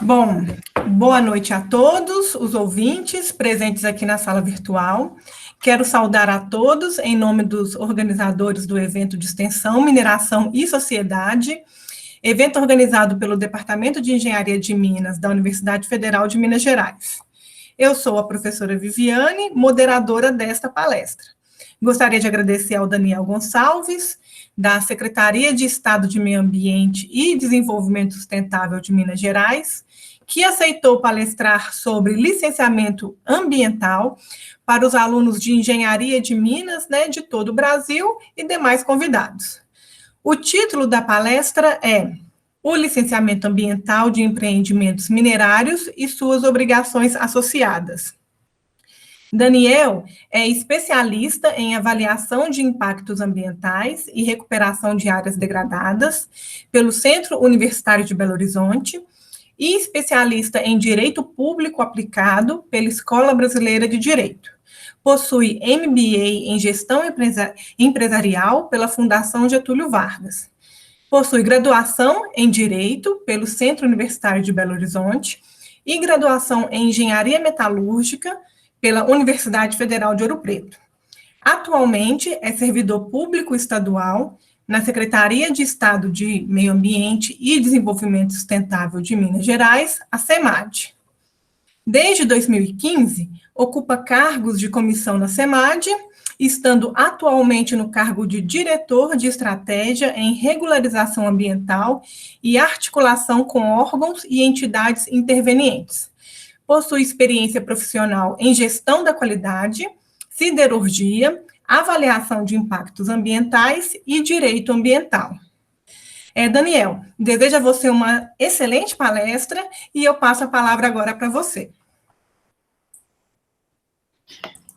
Bom, boa noite a todos os ouvintes presentes aqui na sala virtual. Quero saudar a todos em nome dos organizadores do evento de extensão, mineração e sociedade, evento organizado pelo Departamento de Engenharia de Minas da Universidade Federal de Minas Gerais. Eu sou a professora Viviane, moderadora desta palestra. Gostaria de agradecer ao Daniel Gonçalves, da Secretaria de Estado de Meio Ambiente e Desenvolvimento Sustentável de Minas Gerais, que aceitou palestrar sobre licenciamento ambiental para os alunos de Engenharia de Minas, de todo o Brasil e demais convidados. O título da palestra é O Licenciamento Ambiental de Empreendimentos Minerários e Suas Obrigações Associadas. Daniel é especialista em avaliação de impactos ambientais e recuperação de áreas degradadas pelo Centro Universitário de Belo Horizonte e especialista em Direito Público Aplicado pela Escola Brasileira de Direito. Possui MBA em Gestão Empresarial pela Fundação Getúlio Vargas. Possui graduação em Direito pelo Centro Universitário de Belo Horizonte e graduação em Engenharia Metalúrgica pela Universidade Federal de Ouro Preto. Atualmente é servidor público estadual na Secretaria de Estado de Meio Ambiente e Desenvolvimento Sustentável de Minas Gerais, a SEMAD. Desde 2015, ocupa cargos de comissão na SEMAD, estando atualmente no cargo de diretor de estratégia em regularização ambiental e articulação com órgãos e entidades intervenientes. Possui experiência profissional em gestão da qualidade, siderurgia, avaliação de impactos ambientais e direito ambiental. Daniel, desejo a você uma excelente palestra e eu passo a palavra agora para você.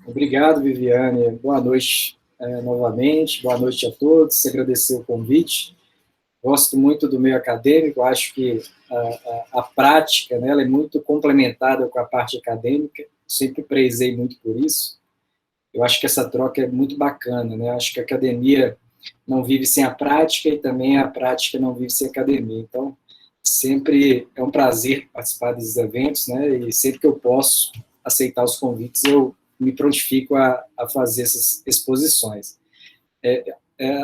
Obrigado, Viviane. Boa noite novamente, boa noite a todos, agradecer o convite. Gosto muito do meio acadêmico, acho que a prática, ela é muito complementada com a parte acadêmica, sempre prezei muito por isso. Eu acho que essa troca é muito bacana, Acho que a academia não vive sem a prática e também a prática não vive sem a academia. Então, sempre é um prazer participar desses eventos, E sempre que eu posso aceitar os convites, eu me prontifico a fazer essas exposições.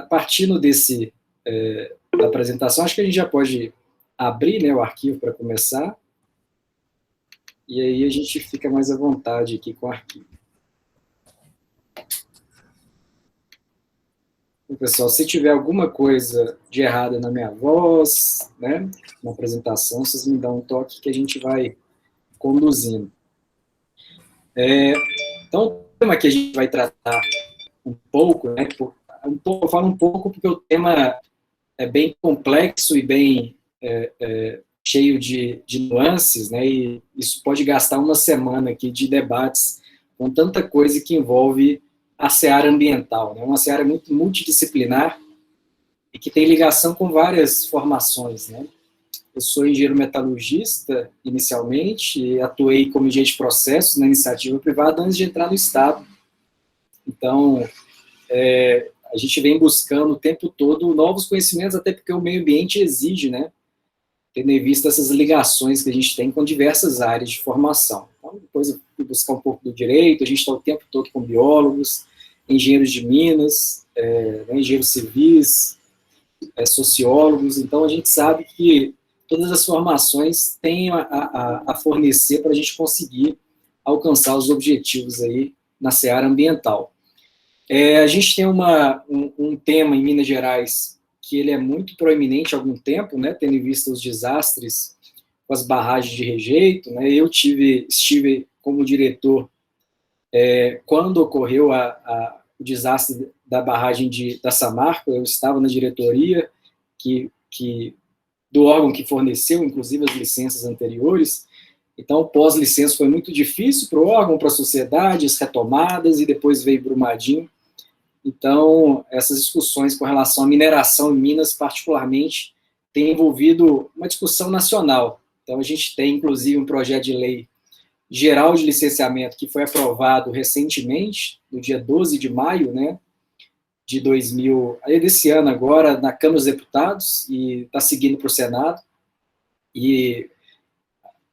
Partindo da apresentação, acho que a gente já pode abrir o arquivo para começar, e aí a gente fica mais à vontade aqui com o arquivo. Então, pessoal, se tiver alguma coisa de errada na minha voz, na apresentação, vocês me dão um toque que a gente vai conduzindo. Então, o tema que a gente vai tratar um pouco, eu falo um pouco porque o tema é bem complexo e bem cheio de nuances, e isso pode gastar uma semana aqui de debates com tanta coisa que envolve a seara ambiental, uma seara muito multidisciplinar e que tem ligação com várias formações, Eu sou engenheiro metalurgista, inicialmente, e atuei como engenheiro de processos na iniciativa privada antes de entrar no Estado. Então, a gente vem buscando o tempo todo novos conhecimentos, até porque o meio ambiente exige, tendo em vista essas ligações que a gente tem com diversas áreas de formação. Então, depois eu fui buscar um pouco do direito, a gente está o tempo todo com biólogos, engenheiros de minas, engenheiros civis, sociólogos, então a gente sabe que todas as formações têm a fornecer para a gente conseguir alcançar os objetivos aí na seara ambiental. A gente tem um tema em Minas Gerais que ele é muito proeminente há algum tempo, tendo em vista os desastres com as barragens de rejeito. Eu estive como diretor quando ocorreu o desastre da barragem da Samarco. Eu estava na diretoria do órgão que forneceu, inclusive, as licenças anteriores. Então, pós-licença foi muito difícil para o órgão, para a sociedade, as retomadas, e depois veio Brumadinho. Então, essas discussões com relação à mineração em Minas, particularmente, têm envolvido uma discussão nacional. Então, a gente tem, inclusive, um projeto de lei geral de licenciamento que foi aprovado recentemente, no dia 12 de maio, de 2000, desse ano agora, na Câmara dos Deputados, e está seguindo para o Senado. E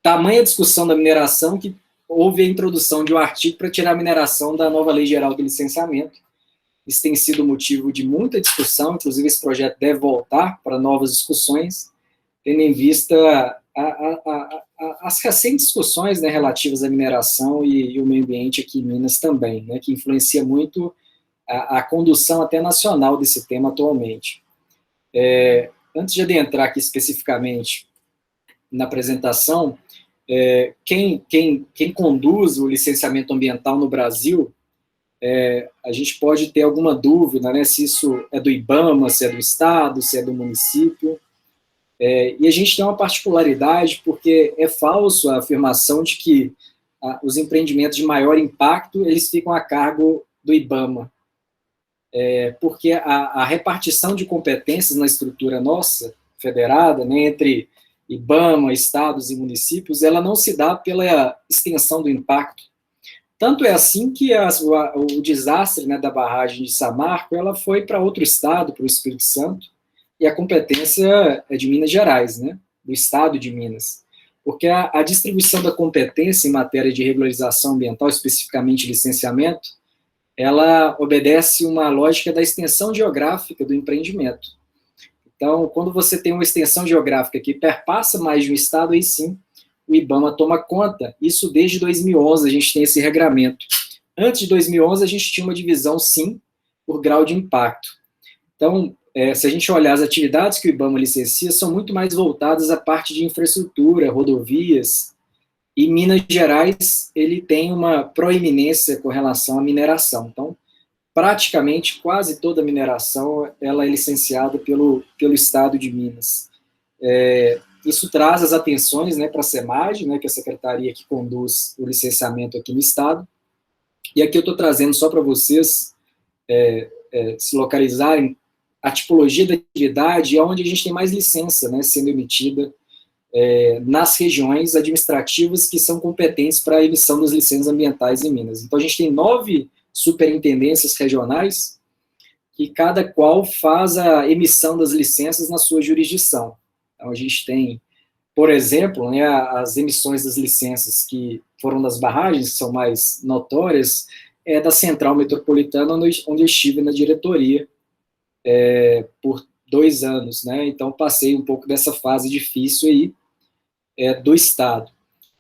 tamanha discussão da mineração que houve a introdução de um artigo para tirar a mineração da nova Lei Geral do Licenciamento. Isso tem sido motivo de muita discussão, inclusive esse projeto deve voltar para novas discussões, tendo em vista as recentes discussões, né, relativas à mineração e o meio ambiente aqui em Minas também, né, que influencia muito a condução até nacional desse tema atualmente. Antes de adentrar aqui especificamente na apresentação, quem conduz o licenciamento ambiental no Brasil, a gente pode ter alguma dúvida, né, se isso é do IBAMA, se é do Estado, se é do município, e a gente tem uma particularidade, porque é falso a afirmação de que os empreendimentos de maior impacto, eles ficam a cargo do IBAMA, porque a repartição de competências na estrutura nossa, federada, né, entre IBAMA, estados e municípios, ela não se dá pela extensão do impacto. Tanto é assim que o desastre, né, da barragem de Samarco, ela foi para outro estado, para o Espírito Santo, e a competência é de Minas Gerais, né, do estado de Minas. Porque a distribuição da competência em matéria de regularização ambiental, especificamente licenciamento, ela obedece uma lógica da extensão geográfica do empreendimento. Então, quando você tem uma extensão geográfica que perpassa mais de um estado, aí sim, o IBAMA toma conta. Isso desde 2011, a gente tem esse regramento. Antes de 2011, a gente tinha uma divisão, sim, por grau de impacto. Então, se a gente olhar as atividades que o IBAMA licencia, são muito mais voltadas à parte de infraestrutura, rodovias, e Minas Gerais, ele tem uma proeminência com relação à mineração. Então, praticamente quase toda a mineração ela é licenciada pelo Estado de Minas. Isso traz as atenções, né, para a SEMAG, né, que é a secretaria que conduz o licenciamento aqui no Estado, e aqui eu estou trazendo só para vocês se localizarem a tipologia da atividade e onde a gente tem mais licença, né, sendo emitida nas regiões administrativas que são competentes para a emissão das licenças ambientais em Minas. Então, a gente tem 9 superintendências regionais, que cada qual faz a emissão das licenças na sua jurisdição. Então, a gente tem, por exemplo, né, as emissões das licenças que foram das barragens, que são mais notórias, da Central Metropolitana, onde eu estive na diretoria por 2 anos, né, então passei um pouco dessa fase difícil aí do Estado.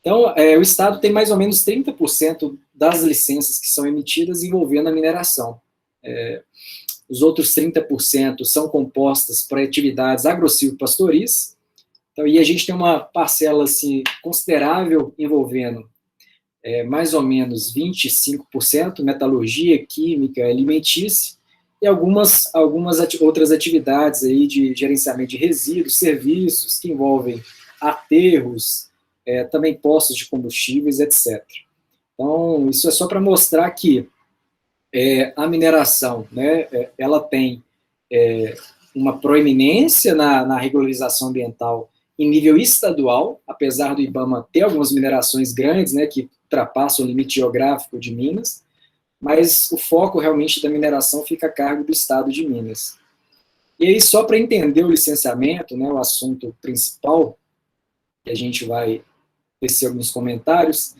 Então, o Estado tem mais ou menos 30% das licenças que são emitidas envolvendo a mineração. Os outros 30% são compostas para atividades agro-silvopastoris. Então, e a gente tem uma parcela assim, considerável envolvendo mais ou menos 25% metalurgia, química, alimentícia, e algumas outras atividades aí de gerenciamento de resíduos, serviços que envolvem aterros, também postos de combustíveis, etc. Então, isso é só para mostrar que a mineração, né, ela tem uma proeminência na regularização ambiental em nível estadual, apesar do IBAMA ter algumas minerações grandes, né, que ultrapassam o limite geográfico de Minas, mas o foco realmente da mineração fica a cargo do Estado de Minas. E aí, só para entender o licenciamento, né, o assunto principal, que a gente vai tecer alguns comentários,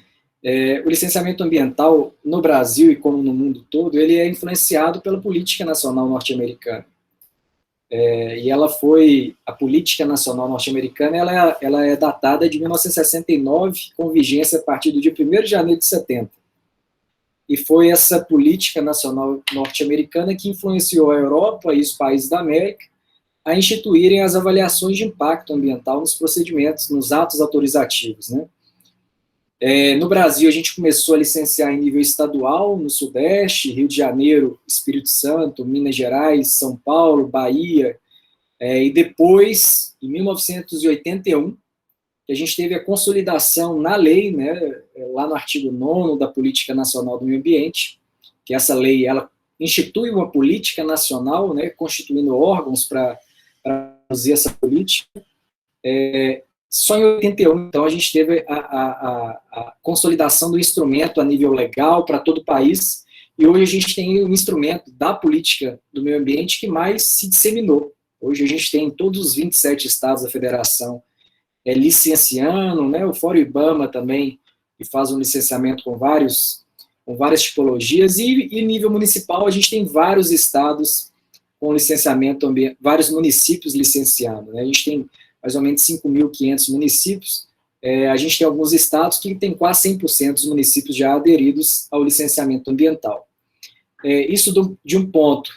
o licenciamento ambiental no Brasil e como no mundo todo, ele é influenciado pela política nacional norte-americana. E a política nacional norte-americana, ela é datada de 1969, com vigência a partir do dia 1º de janeiro de 70. E foi essa política nacional norte-americana que influenciou a Europa e os países da América a instituírem as avaliações de impacto ambiental nos procedimentos, nos atos autorizativos, né? No Brasil, a gente começou a licenciar em nível estadual, no Sudeste, Rio de Janeiro, Espírito Santo, Minas Gerais, São Paulo, Bahia, e depois, em 1981, que a gente teve a consolidação na lei, né, lá no artigo 9º da Política Nacional do Meio Ambiente, que essa lei, ela institui uma política nacional, né, constituindo órgãos para fazer essa política. Só em 81, então, a gente teve a consolidação do instrumento a nível legal para todo o país, e hoje a gente tem um instrumento da política do meio ambiente que mais se disseminou. Hoje a gente tem em todos os 27 estados da federação licenciando, né, o Fórum Ibama também, que faz um licenciamento com várias tipologias, e nível municipal a gente tem vários estados com licenciamento ambiental, vários municípios licenciando, né? A gente tem mais ou menos 5.500 municípios, a gente tem alguns estados que tem quase 100% dos municípios já aderidos ao licenciamento ambiental. Isso de um ponto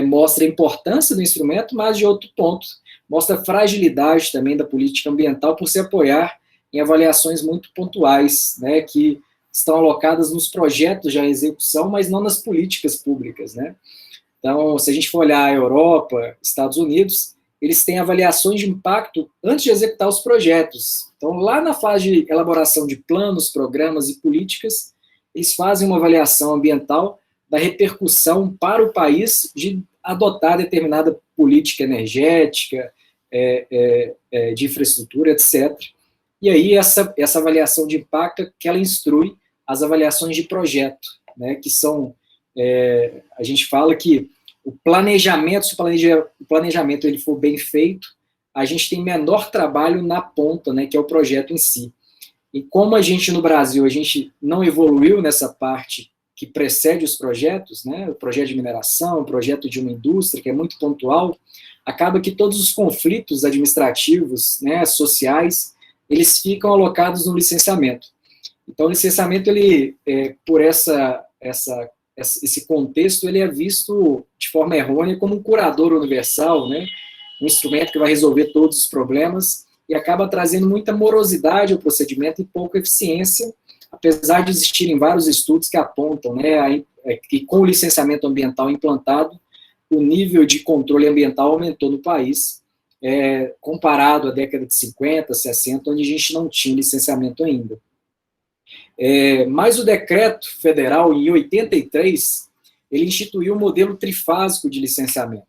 mostra a importância do instrumento, mas de outro ponto mostra a fragilidade também da política ambiental por se apoiar em avaliações muito pontuais, né, que estão alocadas nos projetos já em execução, mas não nas políticas públicas, né? Então, se a gente for olhar a Europa, Estados Unidos, eles têm avaliações de impacto antes de executar os projetos. Então, lá na fase de elaboração de planos, programas e políticas, eles fazem uma avaliação ambiental da repercussão para o país de adotar determinada política energética, de infraestrutura, etc. E aí, essa avaliação de impacto é que ela instrui as avaliações de projeto, né, que são, a gente fala que o planejamento, se o planejamento ele for bem feito, a gente tem menor trabalho na ponta, né, que é o projeto em si. E como a gente no Brasil, a gente não evoluiu nessa parte que precede os projetos, né, o projeto de mineração, o projeto de uma indústria, que é muito pontual, acaba que todos os conflitos administrativos, né, sociais, eles ficam alocados no licenciamento. Então, o licenciamento, ele, por esse contexto, ele é visto de forma errônea como um curador universal, né, um instrumento que vai resolver todos os problemas, e acaba trazendo muita morosidade ao procedimento e pouca eficiência, apesar de existirem vários estudos que apontam, né, que com o licenciamento ambiental implantado, o nível de controle ambiental aumentou no país, comparado à década de 50, 60, onde a gente não tinha licenciamento ainda. Mas o decreto federal, em 83, ele instituiu o modelo trifásico de licenciamento.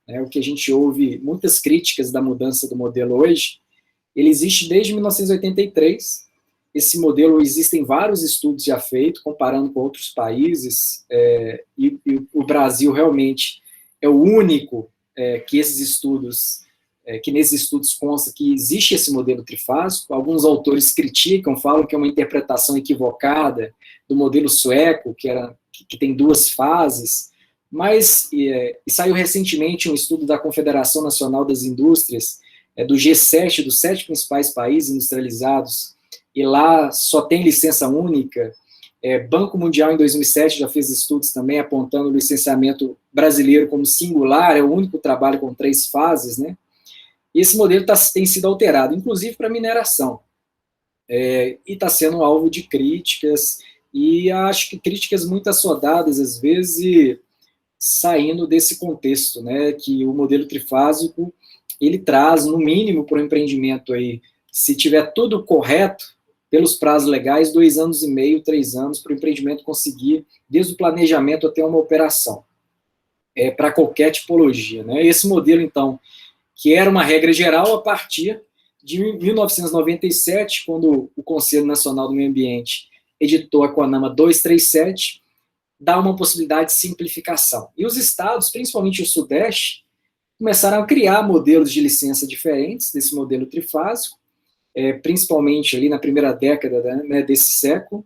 O que a gente ouve muitas críticas da mudança do modelo hoje, ele existe desde 1983, esse modelo, existem vários estudos já feitos, comparando com outros países, e o Brasil realmente é o único que nesses estudos consta que existe esse modelo trifásico. Alguns autores criticam, falam que é uma interpretação equivocada do modelo sueco, que tem 2 fases, mas saiu recentemente um estudo da Confederação Nacional das Indústrias, do G7, dos 7 principais países industrializados, e lá só tem licença única. Banco Mundial, em 2007, já fez estudos também apontando o licenciamento brasileiro como singular, é o único trabalho com 3 fases, né? E esse modelo tem sido alterado, inclusive para mineração, e está sendo alvo de críticas, e acho que críticas muito assodadas, às vezes, saindo desse contexto, né, que o modelo trifásico, ele traz, no mínimo, para o empreendimento, aí, se tiver tudo correto, pelos prazos legais, 2 anos e meio, 3 anos, para o empreendimento conseguir, desde o planejamento até uma operação, para qualquer tipologia, né? Esse modelo, então, que era uma regra geral a partir de 1997, quando o Conselho Nacional do Meio Ambiente editou a CONAMA 237, dá uma possibilidade de simplificação. E os estados, principalmente o Sudeste, começaram a criar modelos de licença diferentes desse modelo trifásico, principalmente ali na primeira década, né, desse século,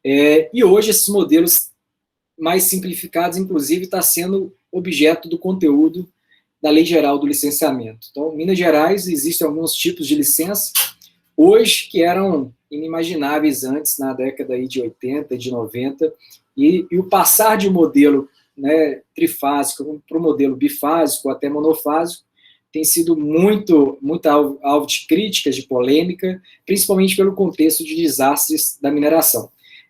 e hoje esses modelos mais simplificados, inclusive, está sendo objeto do conteúdo da Lei Geral do Licenciamento. Então, em Minas Gerais, existem alguns tipos de licença, hoje, que eram inimagináveis antes, na década aí de 80, de 90, e o passar de um modelo, né, trifásico para o modelo bifásico, até monofásico, tem sido muito alvo de críticas, de polêmica, principalmente pelo contexto de desastres da mineração.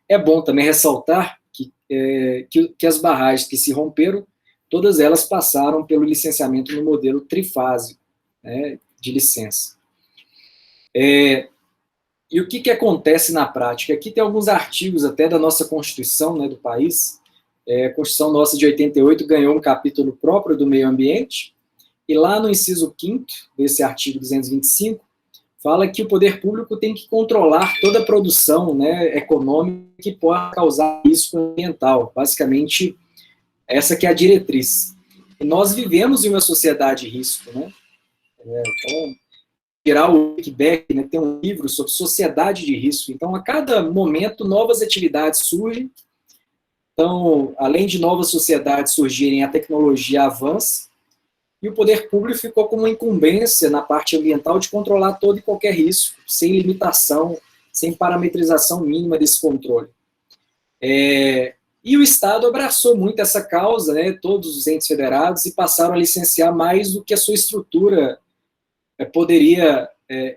É bom também ressaltar que as barragens que se romperam, todas elas passaram pelo licenciamento no modelo trifásico, né, de licença. E o que acontece na prática? Aqui tem alguns artigos até da nossa Constituição, né, do país. A Constituição nossa de 88 ganhou um capítulo próprio do meio ambiente, e lá no inciso 5º desse artigo 225, fala que o poder público tem que controlar toda a produção, né, econômica que possa causar risco ambiental. Basicamente, essa que é a diretriz. E nós vivemos em uma sociedade de risco, né? Então, tirar o Beck, né, tem um livro sobre sociedade de risco. Então, a cada momento, novas atividades surgem. Então, além de novas sociedades surgirem, a tecnologia avança, e o poder público ficou com uma incumbência na parte ambiental de controlar todo e qualquer risco, sem limitação, sem parametrização mínima desse controle. E o Estado abraçou muito essa causa, né, todos os entes federados, e passaram a licenciar mais do que a sua estrutura poderia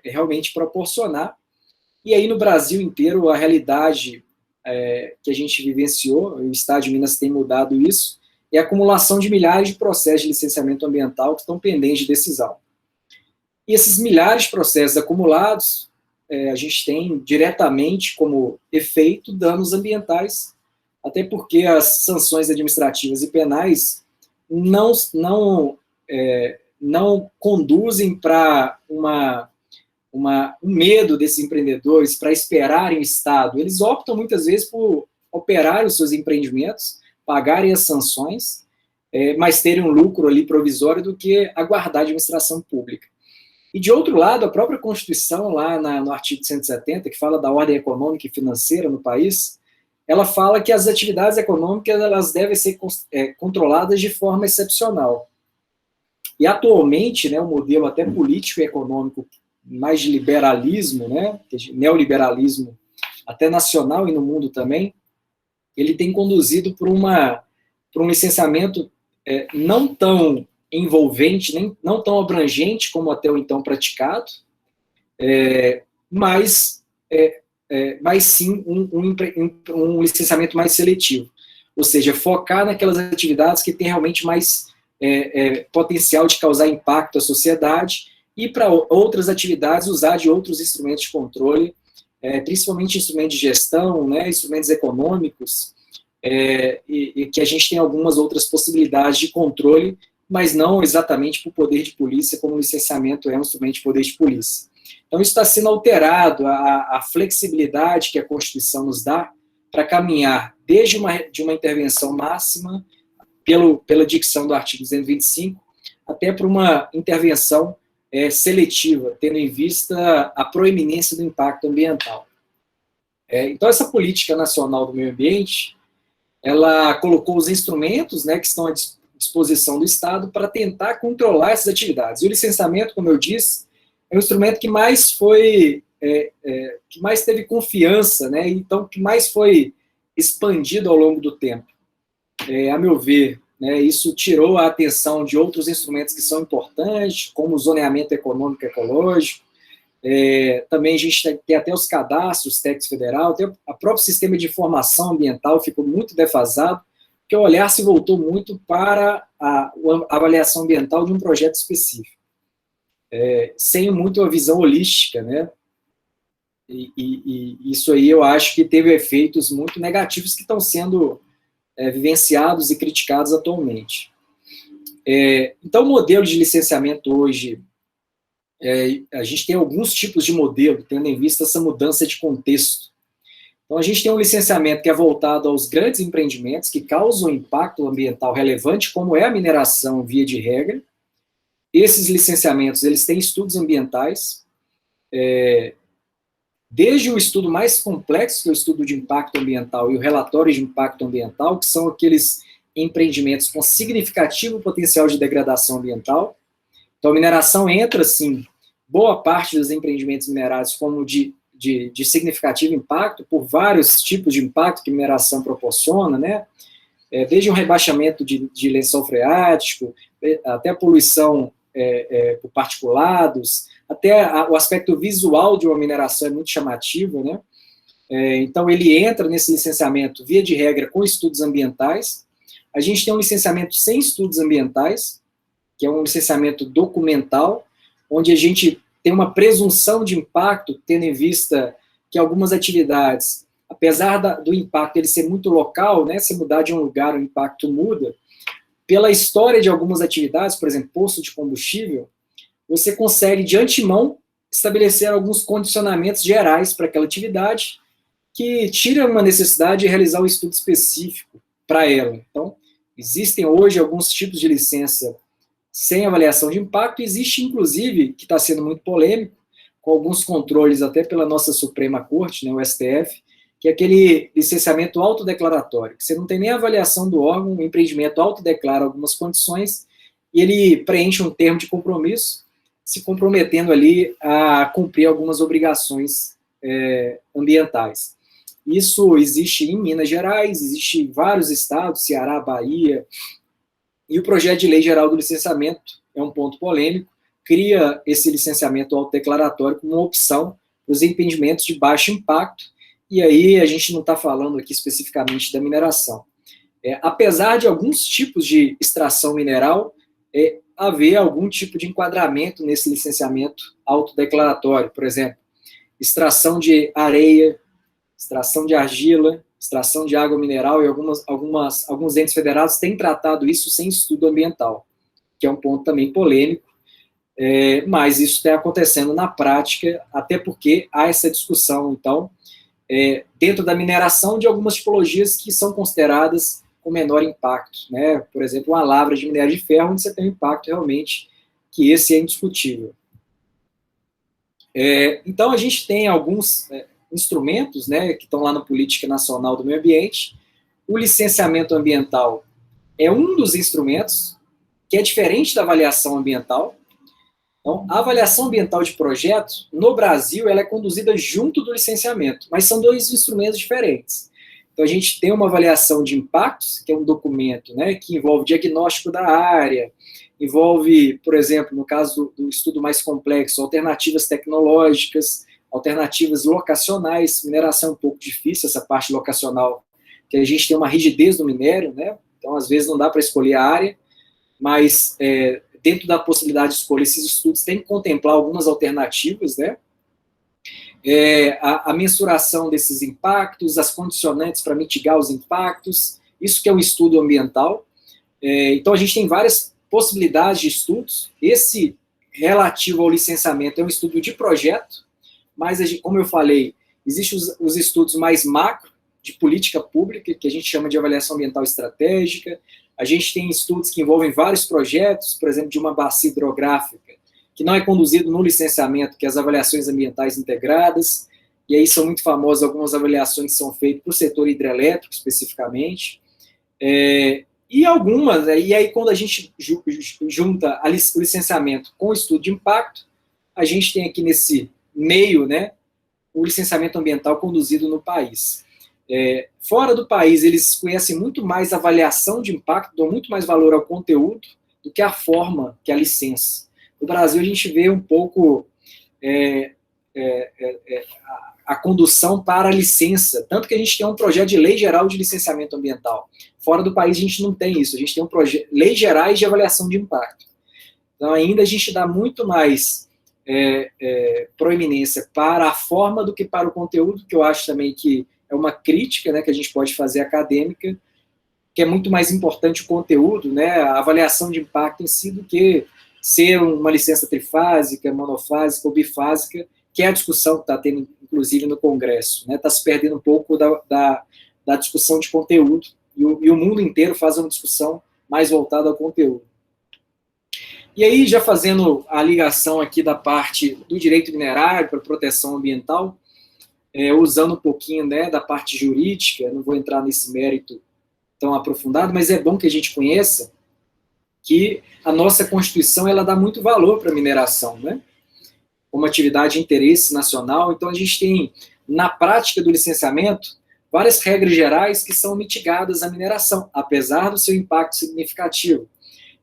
realmente proporcionar. E aí, no Brasil inteiro, a realidade que a gente vivenciou, o Estado de Minas tem mudado isso, é a acumulação de milhares de processos de licenciamento ambiental que estão pendentes de decisão. E esses milhares de processos acumulados, a gente tem diretamente como efeito danos ambientais, até porque as sanções administrativas e penais não conduzem para um medo desses empreendedores para esperarem o Estado. Eles optam muitas vezes por operar os seus empreendimentos, pagarem as sanções, mas terem um lucro ali provisório do que aguardar a administração pública. E, de outro lado, a própria Constituição, lá no artigo 170, que fala da ordem econômica e financeira no país, ela fala que as atividades econômicas elas devem ser controladas de forma excepcional. E, atualmente, né, o modelo até político e econômico mais de liberalismo, né, neoliberalismo, até nacional e no mundo também, ele tem conduzido por um licenciamento não tão envolvente, nem não tão abrangente como até o então praticado, mas sim um licenciamento mais seletivo, ou seja, focar naquelas atividades que têm realmente mais potencial de causar impacto à sociedade, e para outras atividades usar de outros instrumentos de controle, principalmente instrumentos de gestão, né, instrumentos econômicos, e que a gente tem algumas outras possibilidades de controle, mas não exatamente para o poder de polícia, como o licenciamento é um instrumento de poder de polícia. Então, isso está sendo alterado, a flexibilidade que a Constituição nos dá para caminhar desde uma intervenção máxima, pela dicção do artigo 225, até para uma intervenção seletiva, tendo em vista a proeminência do impacto ambiental. Então, essa política nacional do meio ambiente, ela colocou os instrumentos, né, que estão à disposição do Estado para tentar controlar essas atividades. E o licenciamento, como eu disse, é o instrumento que mais que mais teve confiança, né, então que mais foi expandido ao longo do tempo. A meu ver, né, isso tirou a atenção de outros instrumentos que são importantes, como o zoneamento econômico e ecológico. Também a gente tem até os cadastros técnicos federal, até o próprio sistema de informação ambiental ficou muito defasado, porque o olhar se voltou muito para a avaliação ambiental de um projeto específico, sem muito a visão holística, né? E isso aí eu acho que teve efeitos muito negativos que estão sendo vivenciados e criticados atualmente. Então, o modelo de licenciamento hoje, a gente tem alguns tipos de modelo, tendo em vista essa mudança de contexto. Então, a gente tem um licenciamento que é voltado aos grandes empreendimentos que causam impacto ambiental relevante, como é a mineração via de regra. Esses licenciamentos, eles têm estudos ambientais, desde o estudo mais complexo, que é o estudo de impacto ambiental e o relatório de impacto ambiental, que são aqueles empreendimentos com significativo potencial de degradação ambiental. Então, a mineração entra, sim, boa parte dos empreendimentos minerados como de significativo impacto, por vários tipos de impacto que a mineração proporciona, né? Desde um rebaixamento de lençol freático, até a poluição por particulados, até o aspecto visual de uma mineração é muito chamativo, né? Então, ele entra nesse licenciamento, via de regra, com estudos ambientais. A gente tem um licenciamento sem estudos ambientais, que é um licenciamento documental, onde a gente tem uma presunção de impacto, tendo em vista que algumas atividades, apesar do impacto ele ser muito local, né, se mudar de um lugar, o impacto muda, pela história de algumas atividades, por exemplo, poço de combustível, você consegue, de antemão, estabelecer alguns condicionamentos gerais para aquela atividade que tira uma necessidade de realizar um estudo específico para ela. Então, existem hoje alguns tipos de licença sem avaliação de impacto, existe inclusive, que está sendo muito polêmico, com alguns controles até pela nossa Suprema Corte, né, o STF, que é aquele licenciamento autodeclaratório, que você não tem nem avaliação do órgão, o empreendimento autodeclara algumas condições e ele preenche um termo de compromisso, se comprometendo ali a cumprir algumas obrigações ambientais. Isso existe em Minas Gerais, existe em vários estados, Ceará, Bahia, e o projeto de lei geral do licenciamento é um ponto polêmico, cria esse licenciamento autodeclaratório como uma opção para os empreendimentos de baixo impacto, e aí a gente não está falando aqui especificamente da mineração. Apesar de alguns tipos de extração mineral, haver algum tipo de enquadramento nesse licenciamento autodeclaratório, por exemplo, extração de areia, extração de argila, extração de água mineral, e alguns entes federados têm tratado isso sem estudo ambiental, que é um ponto também polêmico, mas isso está acontecendo na prática, até porque há essa discussão, então, dentro da mineração de algumas tipologias que são consideradas com menor impacto, né? Por exemplo, uma lavra de minério de ferro, onde você tem um impacto realmente, que esse é indiscutível. Então, a gente tem alguns instrumentos, né, que estão lá na Política Nacional do Meio Ambiente. O licenciamento ambiental é um dos instrumentos, que é diferente da avaliação ambiental. Então, a avaliação ambiental de projeto, no Brasil, ela é conduzida junto do licenciamento, mas são dois instrumentos diferentes. Então, a gente tem uma avaliação de impactos, que é um documento, né, que envolve diagnóstico da área, envolve, por exemplo, no caso do estudo mais complexo, alternativas tecnológicas, alternativas locacionais. Mineração é um pouco difícil, essa parte locacional, que a gente tem uma rigidez do minério, né? Então, às vezes, não dá para escolher a área, mas dentro da possibilidade de escolha, esses estudos têm que contemplar algumas alternativas, né? A mensuração desses impactos, as condicionantes para mitigar os impactos, isso que é um estudo ambiental. Então, a gente tem várias possibilidades de estudos. Esse relativo ao licenciamento é um estudo de projeto, mas, como eu falei, existem os estudos mais macro, de política pública, que a gente chama de avaliação ambiental estratégica. A gente tem estudos que envolvem vários projetos, por exemplo, de uma bacia hidrográfica, que não é conduzido no licenciamento, que é as avaliações ambientais integradas, e aí são muito famosas algumas avaliações que são feitas para o setor hidrelétrico, especificamente, e algumas, e aí quando a gente junta o licenciamento com o estudo de impacto, a gente tem aqui nesse meio, né, o licenciamento ambiental conduzido no país. Fora do país, eles conhecem muito mais a avaliação de impacto, dão muito mais valor ao conteúdo do que a forma, que é a licença. No Brasil, a gente vê um pouco a condução para a licença, tanto que a gente tem um projeto de lei geral de licenciamento ambiental. Fora do país, a gente não tem isso, a gente tem um projeto, leis gerais de avaliação de impacto. Então, ainda a gente dá muito mais proeminência para a forma do que para o conteúdo, que eu acho também que é uma crítica, né, que a gente pode fazer acadêmica, que é muito mais importante o conteúdo, né, a avaliação de impacto em si, do que ser uma licença trifásica, monofásica ou bifásica, que é a discussão que está tendo, inclusive, no Congresso. Está se perdendo um pouco da discussão de conteúdo, e o mundo inteiro faz uma discussão mais voltada ao conteúdo. E aí, já fazendo a ligação aqui da parte do direito minerário para proteção ambiental, usando um pouquinho, né, da parte jurídica, não vou entrar nesse mérito tão aprofundado, mas é bom que a gente conheça que a nossa Constituição ela dá muito valor para a mineração, né, como atividade de interesse nacional. Então, a gente tem, na prática do licenciamento, várias regras gerais que são mitigadas à mineração, apesar do seu impacto significativo.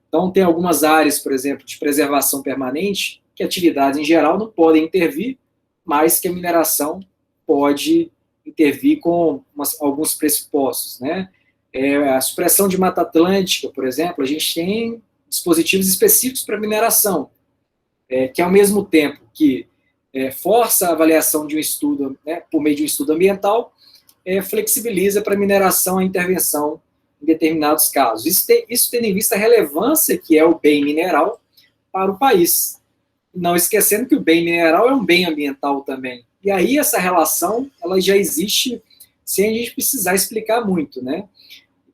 Então, tem algumas áreas, por exemplo, de preservação permanente, que atividades em geral não podem intervir, mas que a mineração pode intervir com alguns pressupostos, né? A supressão de Mata Atlântica, por exemplo, a gente tem dispositivos específicos para mineração, que ao mesmo tempo que força a avaliação de um estudo, né, por meio de um estudo ambiental, flexibiliza para mineração a intervenção em determinados casos. Isso tendo em vista a relevância que é o bem mineral para o país. não esquecendo que o bem mineral é um bem ambiental também. E aí essa relação, ela já existe sem a gente precisar explicar muito, né?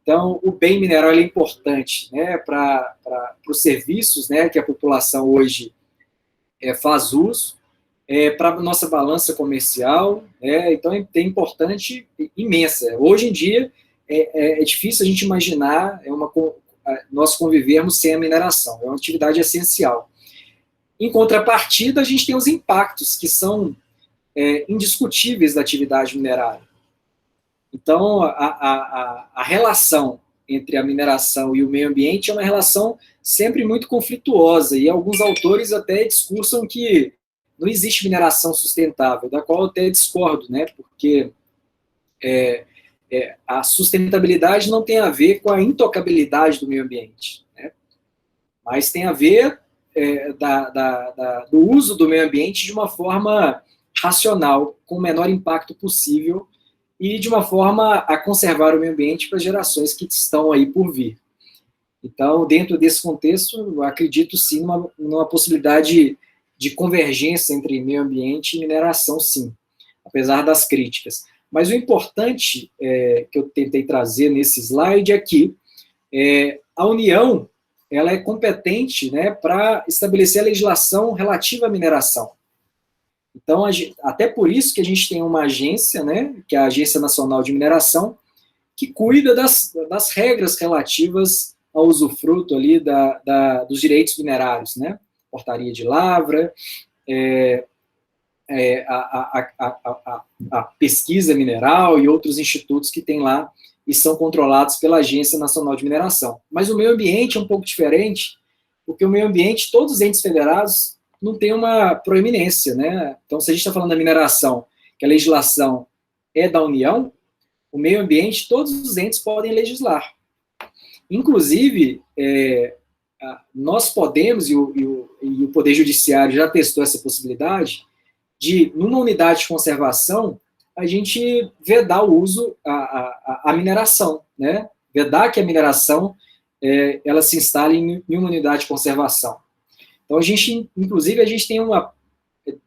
Então, o bem mineral é importante, né, para os serviços, né, que a população hoje faz uso, para a nossa balança comercial, então é importante, imensa. Hoje em dia, é difícil a gente imaginar nós convivermos sem a mineração, é uma atividade essencial. Em contrapartida, a gente tem os impactos que são indiscutíveis da atividade minerária. Então, a relação entre a mineração e o meio ambiente é uma relação sempre muito conflituosa, e alguns autores até discursam que não existe mineração sustentável, da qual eu até discordo, né, porque a sustentabilidade não tem a ver com a intocabilidade do meio ambiente, né, mas tem a ver do uso do meio ambiente de uma forma racional, com o menor impacto possível, e de uma forma a conservar o meio ambiente para as gerações que estão aí por vir. Então, dentro desse contexto, eu acredito sim numa possibilidade de convergência entre meio ambiente e mineração, sim, apesar das críticas. Mas o importante que eu tentei trazer nesse slide é que a União ela é competente, né, para estabelecer a legislação relativa à mineração. Então, até por isso que a gente tem uma agência, né, que é a Agência Nacional de Mineração, que cuida das regras relativas ao usufruto ali dos direitos minerários, né, portaria de lavra, a pesquisa mineral e outros institutos que tem lá e são controlados pela Agência Nacional de Mineração. Mas o meio ambiente é um pouco diferente, porque o meio ambiente, todos os entes federados não tem uma proeminência, né? Então, se a gente está falando da mineração, que a legislação é da União, o meio ambiente, todos os entes podem legislar. Inclusive, nós podemos, e o Poder Judiciário já testou essa possibilidade, de, numa unidade de conservação, a gente vedar o uso, a mineração, né? Vedar que a mineração ela se instale em uma unidade de conservação. Então, inclusive, a gente tem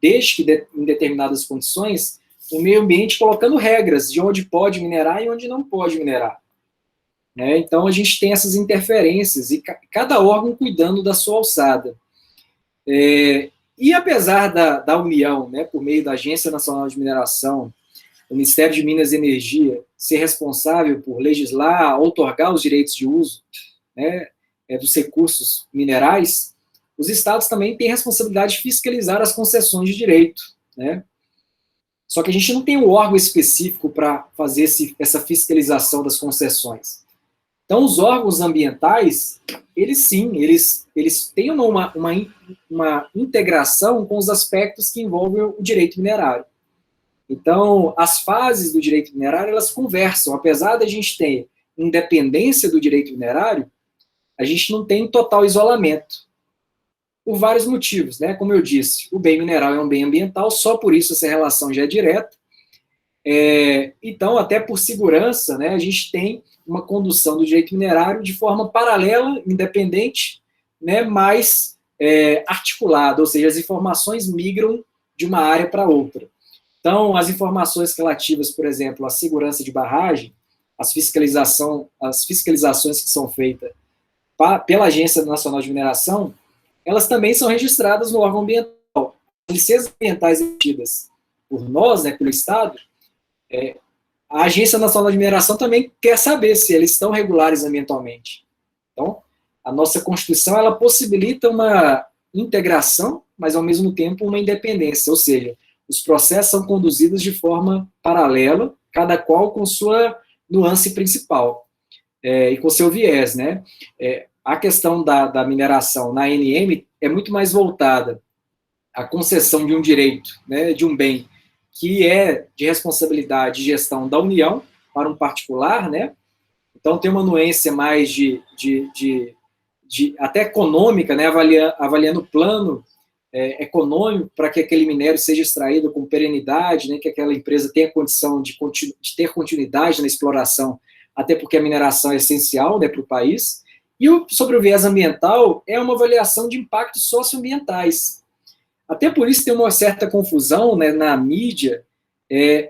desde que em determinadas condições, o meio ambiente colocando regras de onde pode minerar e onde não pode minerar. Né? Então, a gente tem essas interferências, e cada órgão cuidando da sua alçada. E apesar da União, né, por meio da Agência Nacional de Mineração, o Ministério de Minas e Energia, ser responsável por legislar, outorgar os direitos de uso, né, dos recursos minerais, os estados também têm a responsabilidade de fiscalizar as concessões de direito, né? Só que a gente não tem um órgão específico para fazer essa fiscalização das concessões. Então, os órgãos ambientais, eles têm uma integração com os aspectos que envolvem o direito minerário. Então, as fases do direito minerário, elas conversam. Apesar da gente ter independência do direito minerário, a gente não tem total isolamento. Por vários motivos, né? Como eu disse, o bem mineral é um bem ambiental, só por isso essa relação já é direta. Então, até por segurança, né, a gente tem uma condução do direito minerário de forma paralela, independente, né, mas articulada, ou seja, as informações migram de uma área para outra. Então, as informações relativas, por exemplo, à segurança de barragem, as fiscalizações que são feitas pela Agência Nacional de Mineração, elas também são registradas no órgão ambiental. As licenças ambientais emitidas por nós, né, pelo Estado, a Agência Nacional de Mineração também quer saber se eles estão regulares ambientalmente. Então, a nossa Constituição, ela possibilita uma integração, mas, ao mesmo tempo, uma independência, ou seja, os processos são conduzidos de forma paralela, cada qual com sua nuance principal, e com seu viés, né? A questão da mineração na ANM é muito mais voltada à concessão de um direito, né, de um bem, que é de responsabilidade de gestão da União para um particular, né? Então tem uma nuance mais de até econômica, né, avaliando o plano econômico para que aquele minério seja extraído com perenidade, né, que aquela empresa tenha condição de ter continuidade na exploração, até porque a mineração é essencial, né, para o país. E sobre o viés ambiental, é uma avaliação de impactos socioambientais. Até por isso tem uma certa confusão, né, na mídia,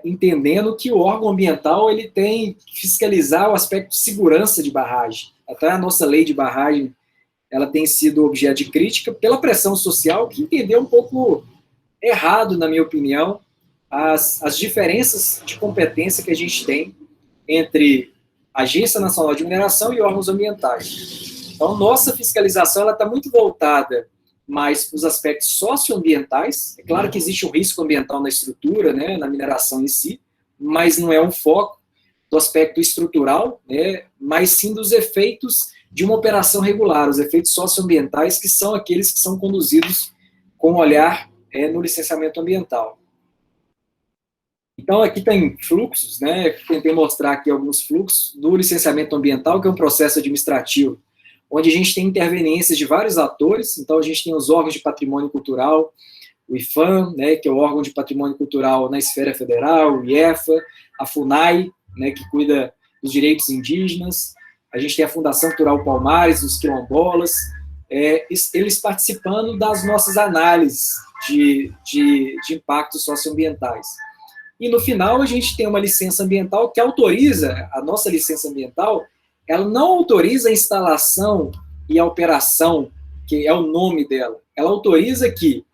entendendo que o órgão ambiental ele tem que fiscalizar o aspecto de segurança de barragem. Até a nossa lei de barragem ela tem sido objeto de crítica pela pressão social, que entendeu um pouco errado, na minha opinião, as diferenças de competência que a gente tem entre a Agência Nacional de Mineração e órgãos ambientais. Então, nossa fiscalização está muito voltada mais para os aspectos socioambientais. É claro que existe um risco ambiental na estrutura, né, na mineração em si, mas não é um foco do aspecto estrutural, né, mas sim dos efeitos de uma operação regular, os efeitos socioambientais, que são aqueles que são conduzidos com olhar no licenciamento ambiental. Então, aqui tem fluxos, né? Tentei mostrar aqui alguns fluxos do licenciamento ambiental, que é um processo administrativo, onde a gente tem interveniências de vários atores. Então, a gente tem os órgãos de patrimônio cultural, o IPHAN, né, que é o órgão de patrimônio cultural na esfera federal, o IEFA, a FUNAI, né, que cuida dos direitos indígenas, a gente tem a Fundação Cultural Palmares, os quilombolas, eles participando das nossas análises de impactos socioambientais. E no final a gente tem uma licença ambiental que autoriza, a nossa licença ambiental, ela não autoriza a instalação e a operação, que é o nome dela. Ela autoriza que,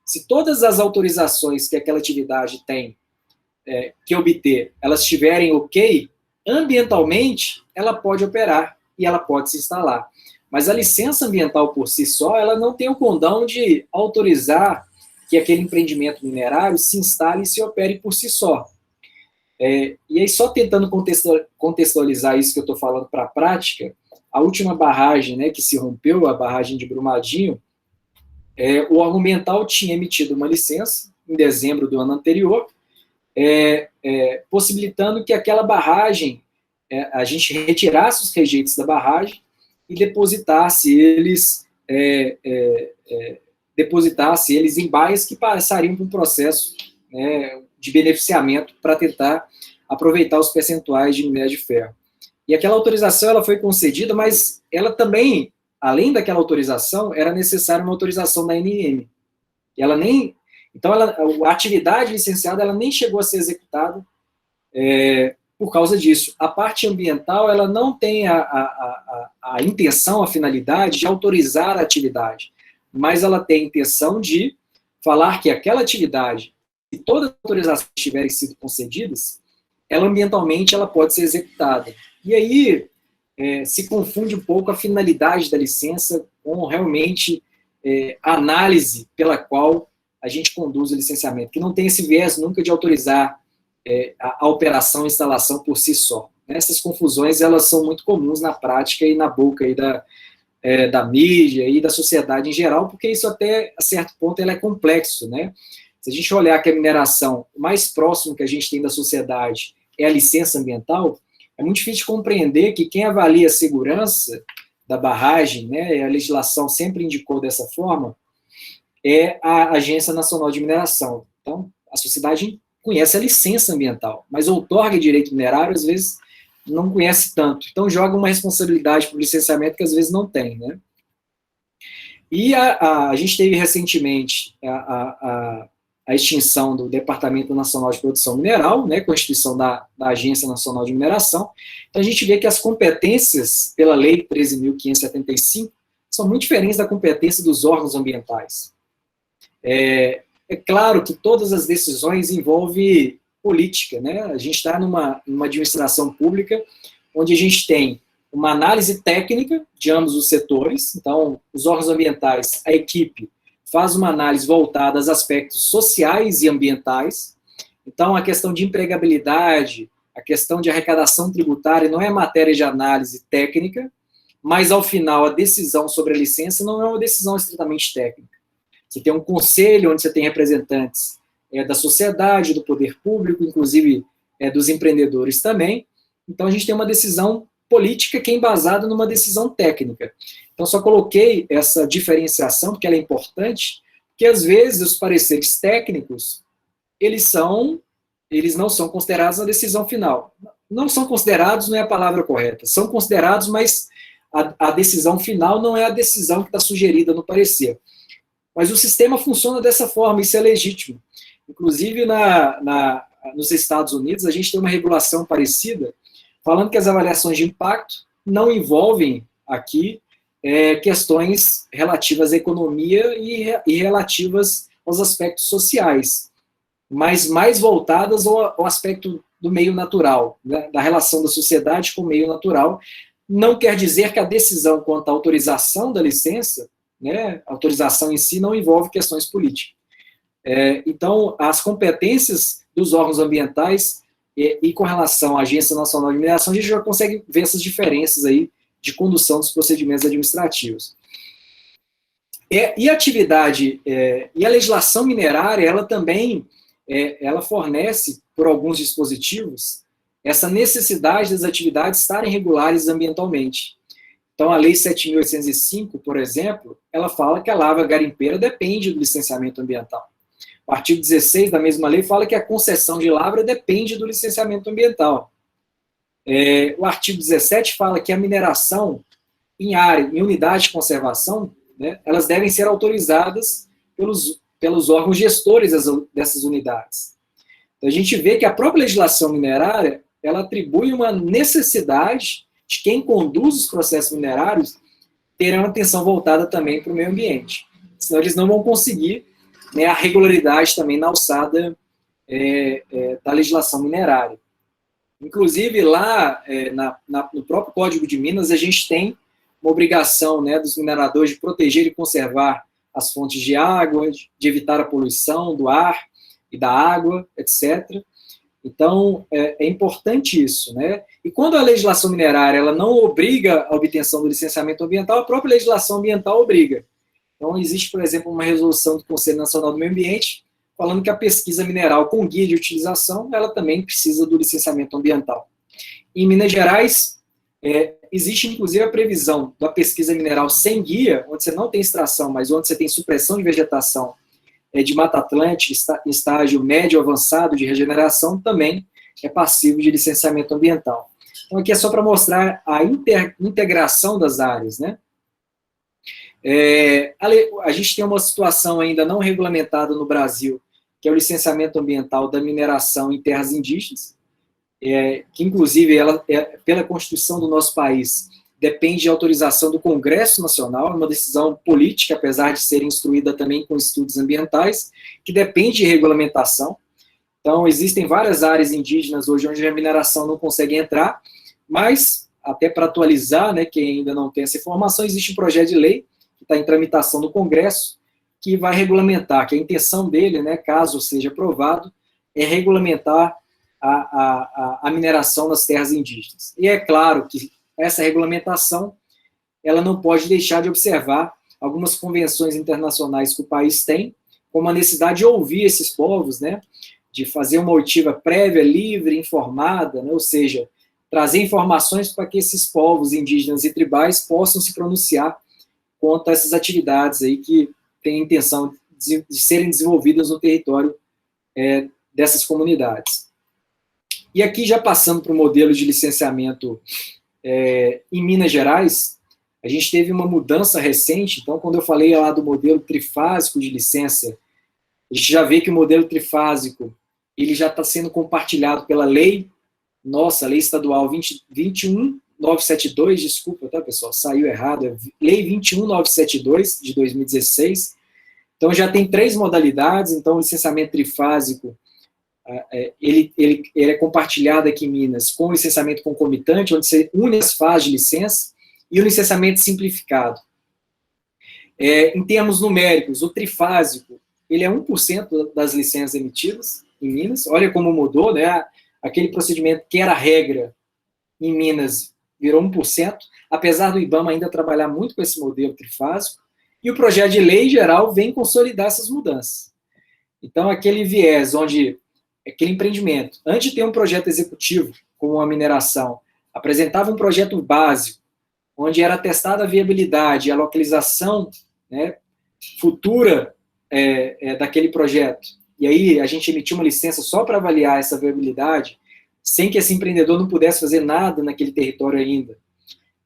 se todas as autorizações que aquela atividade tem que obter, elas estiverem ok, ambientalmente, ela pode operar e ela pode se instalar. Mas a licença ambiental por si só, ela não tem o condão de autorizar que aquele empreendimento minerário se instale e se opere por si só. E aí, só tentando contextualizar isso que eu estou falando para a prática, a última barragem, né, que se rompeu, a barragem de Brumadinho, o órgão ambiental tinha emitido uma licença em dezembro do ano anterior, possibilitando que aquela barragem, a gente retirasse os rejeitos da barragem e depositasse eles em baias que passariam por um processo, né, de beneficiamento para tentar aproveitar os percentuais de minério de ferro. E aquela autorização ela foi concedida, mas ela também, além daquela autorização, era necessária uma autorização da ANM. Então, a atividade licenciada ela nem chegou a ser executada por causa disso. A parte ambiental ela não tem a intenção, a finalidade de autorizar a atividade, mas ela tem a intenção de falar que aquela atividade, se todas as autorizações tiverem sido concedidas, ela ambientalmente ela pode ser executada. E aí se confunde um pouco a finalidade da licença com realmente a análise pela qual a gente conduz o licenciamento, que não tem esse viés nunca de autorizar a operação e instalação por si só. Essas confusões elas são muito comuns na prática e na boca aí da mídia e da sociedade em geral, porque isso até a certo ponto ele é complexo, né? Se a gente olhar que a mineração, o mais próximo que a gente tem da sociedade é a licença ambiental, é muito difícil de compreender que quem avalia a segurança da barragem, né, a legislação sempre indicou dessa forma, é a Agência Nacional de Mineração. Então, a sociedade conhece a licença ambiental, mas outorga direito minerário, às vezes, não conhece tanto. Então, joga uma responsabilidade para o licenciamento que, às vezes, não tem, né? E a gente teve, recentemente, a extinção do Departamento Nacional de Produção Mineral, né, constituição da Agência Nacional de Mineração. Então, a gente vê que as competências, pela Lei 13.575, são muito diferentes da competência dos órgãos ambientais. É claro que todas as decisões envolvem política, né? A gente está numa administração pública onde a gente tem uma análise técnica de ambos os setores. Então, os órgãos ambientais, a equipe faz uma análise voltada aos aspectos sociais e ambientais. Então, a questão de empregabilidade, a questão de arrecadação tributária não é matéria de análise técnica, mas, ao final, a decisão sobre a licença não é uma decisão estritamente técnica. Você tem um conselho onde você tem representantes da sociedade, do poder público, inclusive dos empreendedores também. Então, a gente tem uma decisão política que é embasada numa decisão técnica. Então, só coloquei essa diferenciação, porque ela é importante, porque, às vezes, os pareceres técnicos, eles não são considerados na decisão final. Não são considerados, não é a palavra correta. São considerados, mas a decisão final não é a decisão que está sugerida no parecer. Mas o sistema funciona dessa forma, isso é legítimo. Inclusive, nos Estados Unidos, a gente tem uma regulação parecida, falando que as avaliações de impacto não envolvem aqui questões relativas à economia e relativas aos aspectos sociais, mas mais voltadas ao aspecto do meio natural, né, da relação da sociedade com o meio natural. Não quer dizer que a decisão quanto à autorização da licença, né, a autorização em si não envolve questões políticas. Então, as competências dos órgãos ambientais e com relação à Agência Nacional de Mineração, a gente já consegue ver essas diferenças aí de condução dos procedimentos administrativos. E a atividade, e a legislação minerária, ela também, ela fornece, por alguns dispositivos, essa necessidade das atividades estarem regulares ambientalmente. Então, a Lei 7.805, por exemplo, ela fala que a lavra garimpeira depende do licenciamento ambiental. O artigo 16 da mesma lei fala que a concessão de lavra depende do licenciamento ambiental. O artigo 17 fala que a mineração em área, em unidade de conservação, né, elas devem ser autorizadas pelos órgãos gestores dessas unidades. Então, a gente vê que a própria legislação minerária, ela atribui uma necessidade de quem conduz os processos minerários terem uma atenção voltada também para o meio ambiente. Senão eles não vão conseguir, né, a regularidade também na alçada da legislação minerária. Inclusive, lá no próprio Código de Minas, a gente tem uma obrigação, né, dos mineradores de proteger e conservar as fontes de água, de evitar a poluição do ar e da água, etc. Então, é importante isso, né? E quando a legislação minerária ela não obriga a obtenção do licenciamento ambiental, a própria legislação ambiental obriga. Então, existe, por exemplo, uma resolução do Conselho Nacional do Meio Ambiente falando que a pesquisa mineral com guia de utilização, ela também precisa do licenciamento ambiental. Em Minas Gerais, existe, inclusive, a previsão da pesquisa mineral sem guia, onde você não tem extração, mas onde você tem supressão de vegetação de Mata Atlântica, em estágio médio avançado de regeneração, também é passível de licenciamento ambiental. Então, aqui é só para mostrar a integração das áreas, né? A gente tem uma situação ainda não regulamentada no Brasil, que é o licenciamento ambiental da mineração em terras indígenas, que, inclusive, ela, pela Constituição do nosso país, depende de autorização do Congresso Nacional, é uma decisão política, apesar de ser instruída também com estudos ambientais, que depende de regulamentação. Então, existem várias áreas indígenas hoje onde a mineração não consegue entrar, mas, até para atualizar, né, quem ainda não tem essa informação, existe um projeto de lei que está em tramitação no Congresso, que vai regulamentar, que a intenção dele, né, caso seja aprovado, é regulamentar a mineração nas terras indígenas. E é claro que essa regulamentação, ela não pode deixar de observar algumas convenções internacionais que o país tem, como a necessidade de ouvir esses povos, né, de fazer uma oitiva prévia, livre, informada, né, ou seja, trazer informações para que esses povos indígenas e tribais possam se pronunciar quanto a essas atividades aí que têm a intenção de serem desenvolvidas no território dessas comunidades. E aqui, já passando para o modelo de licenciamento em Minas Gerais, a gente teve uma mudança recente. Então, quando eu falei lá do modelo trifásico de licença, a gente já vê que o modelo trifásico ele já está sendo compartilhado pela lei, Lei Estadual 21972, desculpa, tá, pessoal, saiu errado, Lei 21972, de 2016. Então, já tem 3 modalidades. Então, o licenciamento trifásico, ele é compartilhado aqui em Minas com o licenciamento concomitante, onde você une as fases de licença, e o licenciamento simplificado. Em termos numéricos, o trifásico, ele é 1% das licenças emitidas em Minas. Olha como mudou, né? Aquele procedimento que era regra em Minas virou 1%, apesar do IBAMA ainda trabalhar muito com esse modelo trifásico, e o projeto de lei geral vem consolidar essas mudanças. Então, aquele viés onde aquele empreendimento, antes de ter um projeto executivo, como a mineração, apresentava um projeto básico, onde era testada a viabilidade, a localização, né, futura daquele projeto, e aí a gente emitiu uma licença só para avaliar essa viabilidade, sem que esse empreendedor não pudesse fazer nada naquele território ainda.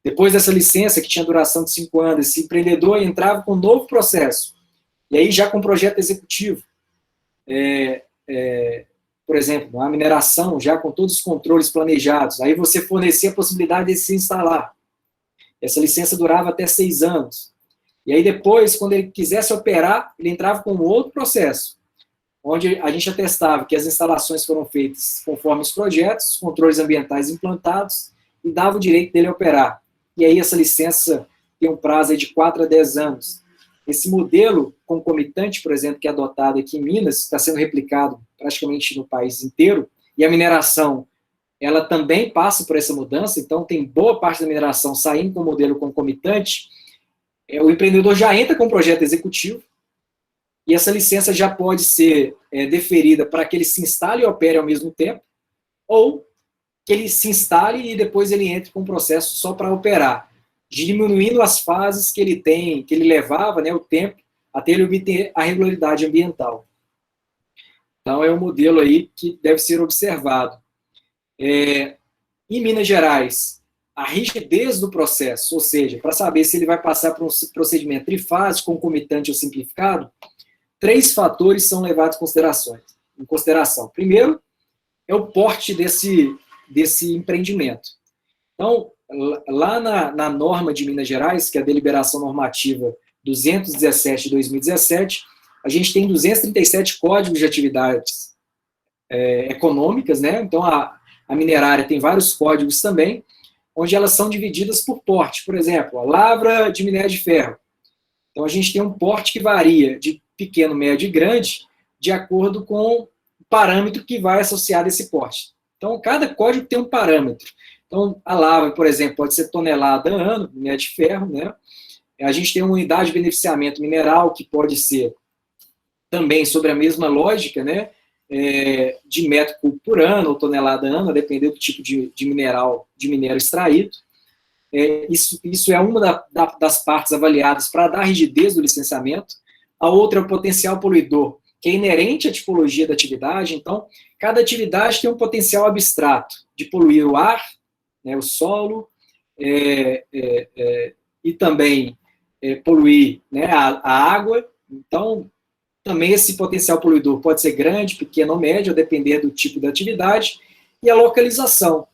Depois dessa licença, que tinha duração de 5 anos, esse empreendedor entrava com um novo processo, E aí já com projeto executivo, por exemplo, a mineração já com todos os controles planejados, aí você fornecia a possibilidade de se instalar. Essa licença durava até 6 anos. E aí depois, quando ele quisesse operar, ele entrava com um outro processo, onde a gente atestava que as instalações foram feitas conforme os projetos, os controles ambientais implantados, e dava o direito dele a operar. E aí essa licença tem um prazo de 4 a 10 anos. Esse modelo concomitante, por exemplo, que é adotado aqui em Minas, está sendo replicado praticamente no país inteiro, e a mineração, ela também passa por essa mudança, então tem boa parte da mineração saindo com o modelo concomitante. O empreendedor já entra com o projeto executivo, e essa licença já pode ser deferida para que ele se instale e opere ao mesmo tempo, ou que ele se instale e depois ele entre com um processo só para operar, diminuindo as fases que ele levava, né, o tempo, até ele obter a regularidade ambiental. Então, é um modelo aí que deve ser observado. Em Minas Gerais, a rigidez do processo, ou seja, para saber se ele vai passar por um procedimento trifásico, concomitante ou simplificado, 3 fatores são levados em consideração. Primeiro, é o porte desse empreendimento. Então, lá na norma de Minas Gerais, que é a deliberação normativa 217 de 2017, a gente tem 237 códigos de atividades econômicas, né? Então, a minerária tem vários códigos também, onde elas são divididas por porte. Por exemplo, a lavra de minério de ferro. Então, a gente tem um porte que varia de pequeno, médio e grande, de acordo com o parâmetro que vai associado a esse porte. Então, cada código tem um parâmetro. Então, a lavra, por exemplo, pode ser tonelada ano, minério de ferro, né? A gente tem uma unidade de beneficiamento mineral, que pode ser também sobre a mesma lógica, né? De metro cúbico por ano, ou tonelada ano, a depender do tipo de minério extraído. Isso é uma das partes avaliadas para dar rigidez do licenciamento. A outra é o potencial poluidor, que é inerente à tipologia da atividade. Então, cada atividade tem um potencial abstrato de poluir o ar, né, o solo, e também poluir, né, a água. Então, também esse potencial poluidor pode ser grande, pequeno ou médio, a depender do tipo da atividade, e a localização.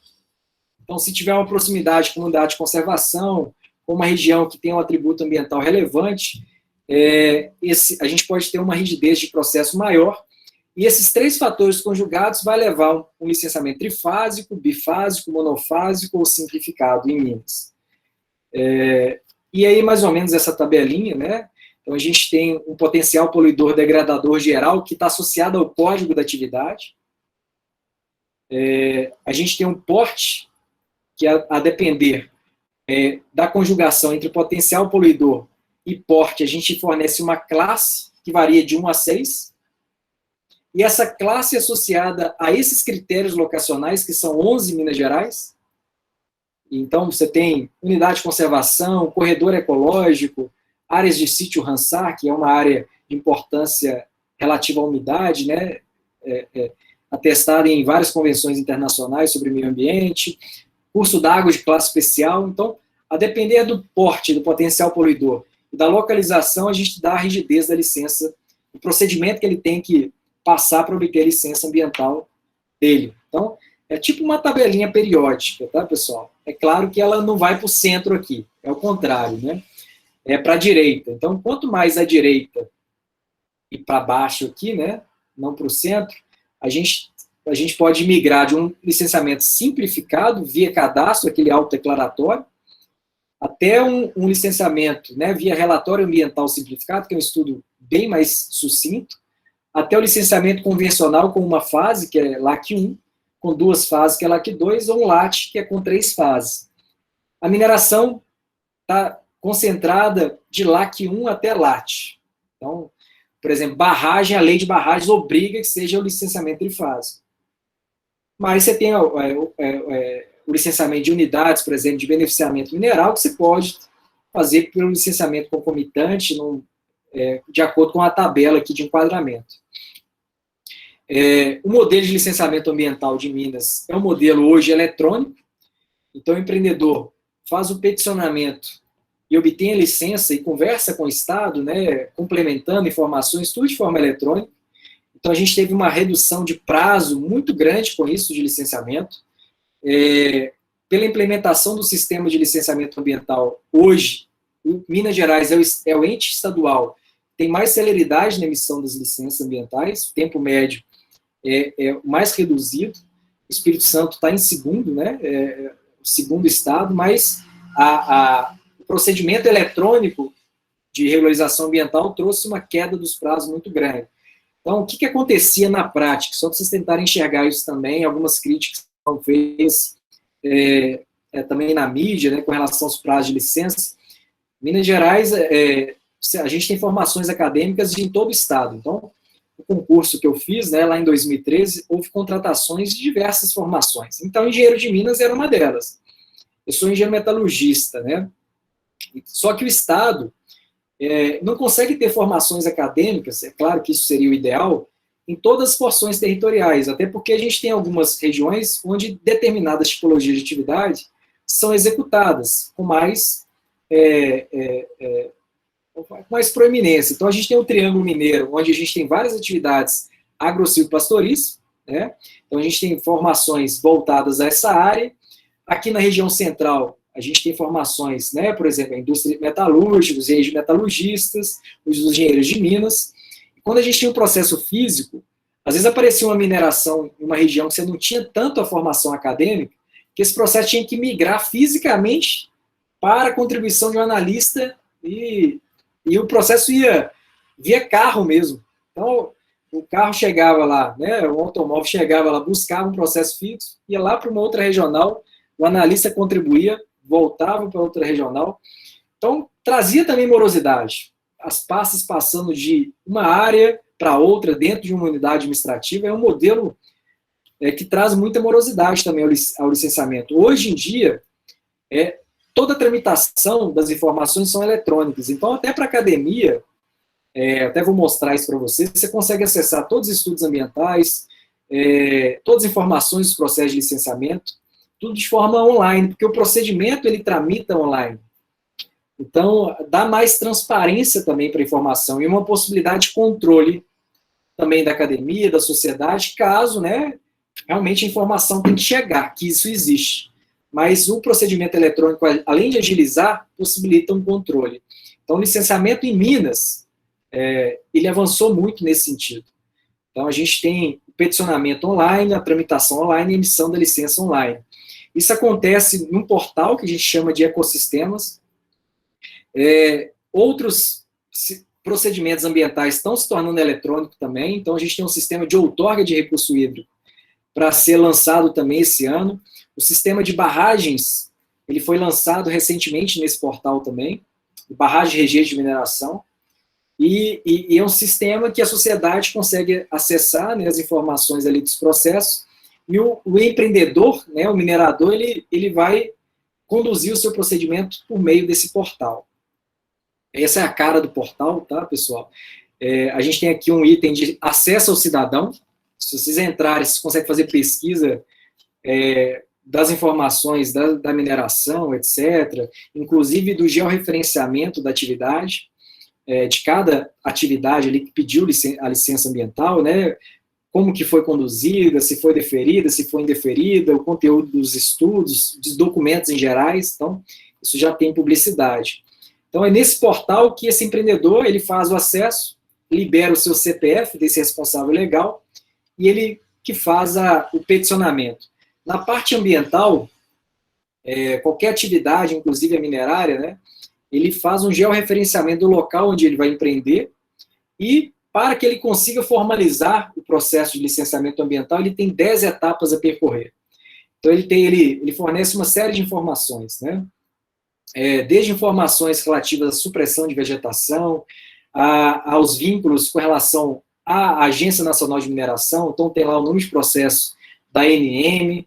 Então, se tiver uma proximidade com uma unidade de conservação, ou uma região que tem um atributo ambiental relevante, a gente pode ter uma rigidez de processo maior, e esses 3 fatores conjugados vai levar um licenciamento trifásico, bifásico, monofásico ou simplificado em Minas. E aí, mais ou menos, essa tabelinha, né? Então, a gente tem um potencial poluidor degradador geral que está associado ao código da atividade. A gente tem um porte que, a depender da conjugação entre potencial poluidor e porte, a gente fornece uma classe que varia de 1 a 6, e essa classe associada a esses critérios locacionais, que são 11 em Minas Gerais. Então, você tem unidade de conservação, corredor ecológico, áreas de sítio Ramsar, que é uma área de importância relativa à umidade, né, atestada em várias convenções internacionais sobre meio ambiente, curso d'água de classe especial. Então, a depender do porte, do potencial poluidor, da localização, a gente dá a rigidez da licença, o procedimento que ele tem que passar para obter a licença ambiental dele. Então, é tipo uma tabelinha periódica, tá, pessoal? É claro que ela não vai para o centro aqui, é o contrário, né? É para a direita. Então, quanto mais à direita e para baixo aqui, né, não para o centro, a gente pode migrar de um licenciamento simplificado, via cadastro, aquele autodeclaratório, até um licenciamento, né, via relatório ambiental simplificado, que é um estudo bem mais sucinto, até o licenciamento convencional com uma fase, que é LAC 1, com 2 fases, que é LAC 2, ou um LAT, que é com 3 fases. A mineração está concentrada de LAC 1 até LAT. Então, por exemplo, barragem, a lei de barragens obriga que seja o licenciamento trifásico. Mas você tem o licenciamento de unidades, por exemplo, de beneficiamento mineral, que você pode fazer pelo licenciamento concomitante, de acordo com a tabela aqui de enquadramento. O modelo de licenciamento ambiental de Minas é um modelo hoje eletrônico. Então, o empreendedor faz o peticionamento e obtém a licença e conversa com o Estado, né, complementando informações, tudo de forma eletrônica. Então, a gente teve uma redução de prazo muito grande com isso de licenciamento. Pela implementação do sistema de licenciamento ambiental, hoje, Minas Gerais é o ente estadual, tem mais celeridade na emissão das licenças ambientais, o tempo médio é mais reduzido, o Espírito Santo está em segundo, né, o segundo estado, mas o procedimento eletrônico de regularização ambiental trouxe uma queda dos prazos muito grande. Então, o que acontecia na prática? Só para vocês tentarem enxergar isso também, algumas críticas são feitas também na mídia, né, com relação aos prazos de licença. Minas Gerais, a gente tem formações acadêmicas em todo o estado. Então, o concurso que eu fiz, né, lá em 2013, houve contratações de diversas formações. Então, engenheiro de Minas era uma delas. Eu sou engenheiro metalurgista, né? Só que o estado não consegue ter formações acadêmicas, é claro que isso seria o ideal, em todas as porções territoriais, até porque a gente tem algumas regiões onde determinadas tipologias de atividade são executadas com mais proeminência. Então, a gente tem o Triângulo Mineiro, onde a gente tem várias atividades agro-silvopastoris, né? Então, a gente tem formações voltadas a essa área. Aqui na região central, a gente tem formações, né, por exemplo, a indústria metalúrgica, os engenheiros metalurgistas, os engenheiros de Minas. Quando a gente tinha um processo físico, às vezes aparecia uma mineração em uma região que você não tinha tanto a formação acadêmica, que esse processo tinha que migrar fisicamente para a contribuição de um analista e o processo ia via carro mesmo. Então, o carro chegava lá, né, o automóvel chegava lá, buscava um processo fixo, ia lá para uma outra regional, o analista contribuía, voltava para outra regional. Então, trazia também morosidade. As pastas passando de uma área para outra dentro de uma unidade administrativa é um modelo que traz muita morosidade também ao licenciamento. Hoje em dia, toda a tramitação das informações são eletrônicas. Então, até para a academia, até vou mostrar isso para vocês, você consegue acessar todos os estudos ambientais, todas as informações dos processos de licenciamento, tudo de forma online, porque o procedimento ele tramita online. Então, dá mais transparência também para a informação e uma possibilidade de controle também da academia, da sociedade, caso, né, realmente a informação tem que chegar, que isso existe. Mas o procedimento eletrônico, além de agilizar, possibilita um controle. Então, o licenciamento em Minas, ele avançou muito nesse sentido. Então, a gente tem o peticionamento online, a tramitação online e a emissão da licença online. Isso acontece num portal que a gente chama de ecossistemas. Outros procedimentos ambientais estão se tornando eletrônicos também, então a gente tem um sistema de outorga de recurso hídrico para ser lançado também esse ano. O sistema de barragens, ele foi lançado recentemente nesse portal também, barragem de rejeito de mineração, e é um sistema que a sociedade consegue acessar, né, as informações ali dos processos, e o empreendedor, né, o minerador, ele vai conduzir o seu procedimento por meio desse portal. Essa é a cara do portal, tá, pessoal? A gente tem aqui um item de acesso ao cidadão. Se vocês entrarem, vocês conseguem fazer pesquisa das informações da mineração, etc., inclusive do georreferenciamento da atividade, de cada atividade ali que pediu a licença ambiental, né? Como que foi conduzida, se foi deferida, se foi indeferida, o conteúdo dos estudos, dos documentos em gerais. Então, isso já tem publicidade. Então, é nesse portal que esse empreendedor, ele faz o acesso, libera o seu CPF desse responsável legal, e ele que faz o peticionamento. Na parte ambiental, qualquer atividade, inclusive a minerária, né, ele faz um georreferenciamento do local onde ele vai empreender, e para que ele consiga formalizar o processo de licenciamento ambiental, ele tem 10 etapas a percorrer. Então, ele fornece uma série de informações, né? Desde informações relativas à supressão de vegetação, aos vínculos com relação à Agência Nacional de Mineração, então tem lá o número de processo da ANM,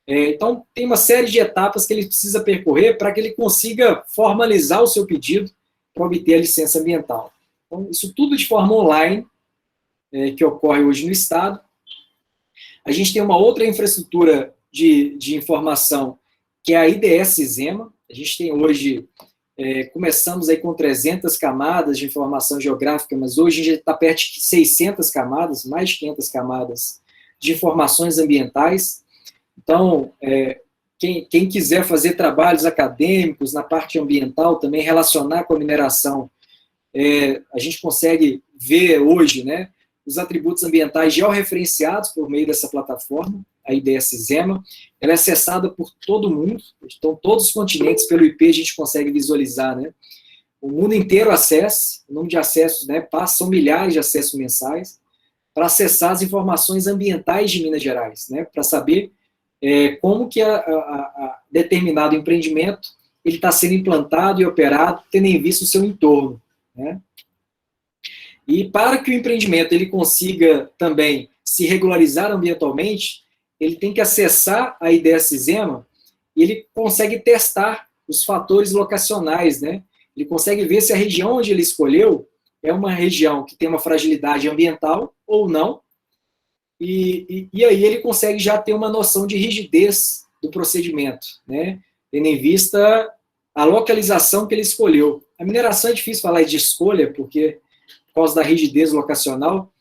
então tem uma série de etapas que ele precisa percorrer para que ele consiga formalizar o seu pedido para obter a licença ambiental. Então, isso tudo de forma online, que ocorre hoje no Estado. A gente tem uma outra infraestrutura de informação, que é a IDS Zema. A gente tem hoje Começamos aí com 300 camadas de informação geográfica, mas hoje a gente está perto de 600 camadas, mais de 500 camadas de informações ambientais. Então, quem quiser fazer trabalhos acadêmicos na parte ambiental, também relacionar com a mineração, a gente consegue ver hoje, né, os atributos ambientais georreferenciados por meio dessa plataforma, a IDS-ZEMA. Ela é acessada por todo mundo, então todos os continentes, pelo IP, a gente consegue visualizar, né? O mundo inteiro acessa, o número de acessos, né, são milhares de acessos mensais, para acessar as informações ambientais de Minas Gerais, né, para saber como que a determinado empreendimento ele está sendo implantado e operado, tendo em vista o seu entorno, né? E para que o empreendimento ele consiga também se regularizar ambientalmente, ele tem que acessar a IDS-ZEMA e ele consegue testar os fatores locacionais, né? Ele consegue ver se a região onde ele escolheu é uma região que tem uma fragilidade ambiental ou não, e aí ele consegue já ter uma noção de rigidez do procedimento, né? Tendo em vista a localização que ele escolheu. A mineração é difícil falar de escolha, porque por causa da rigidez locacional,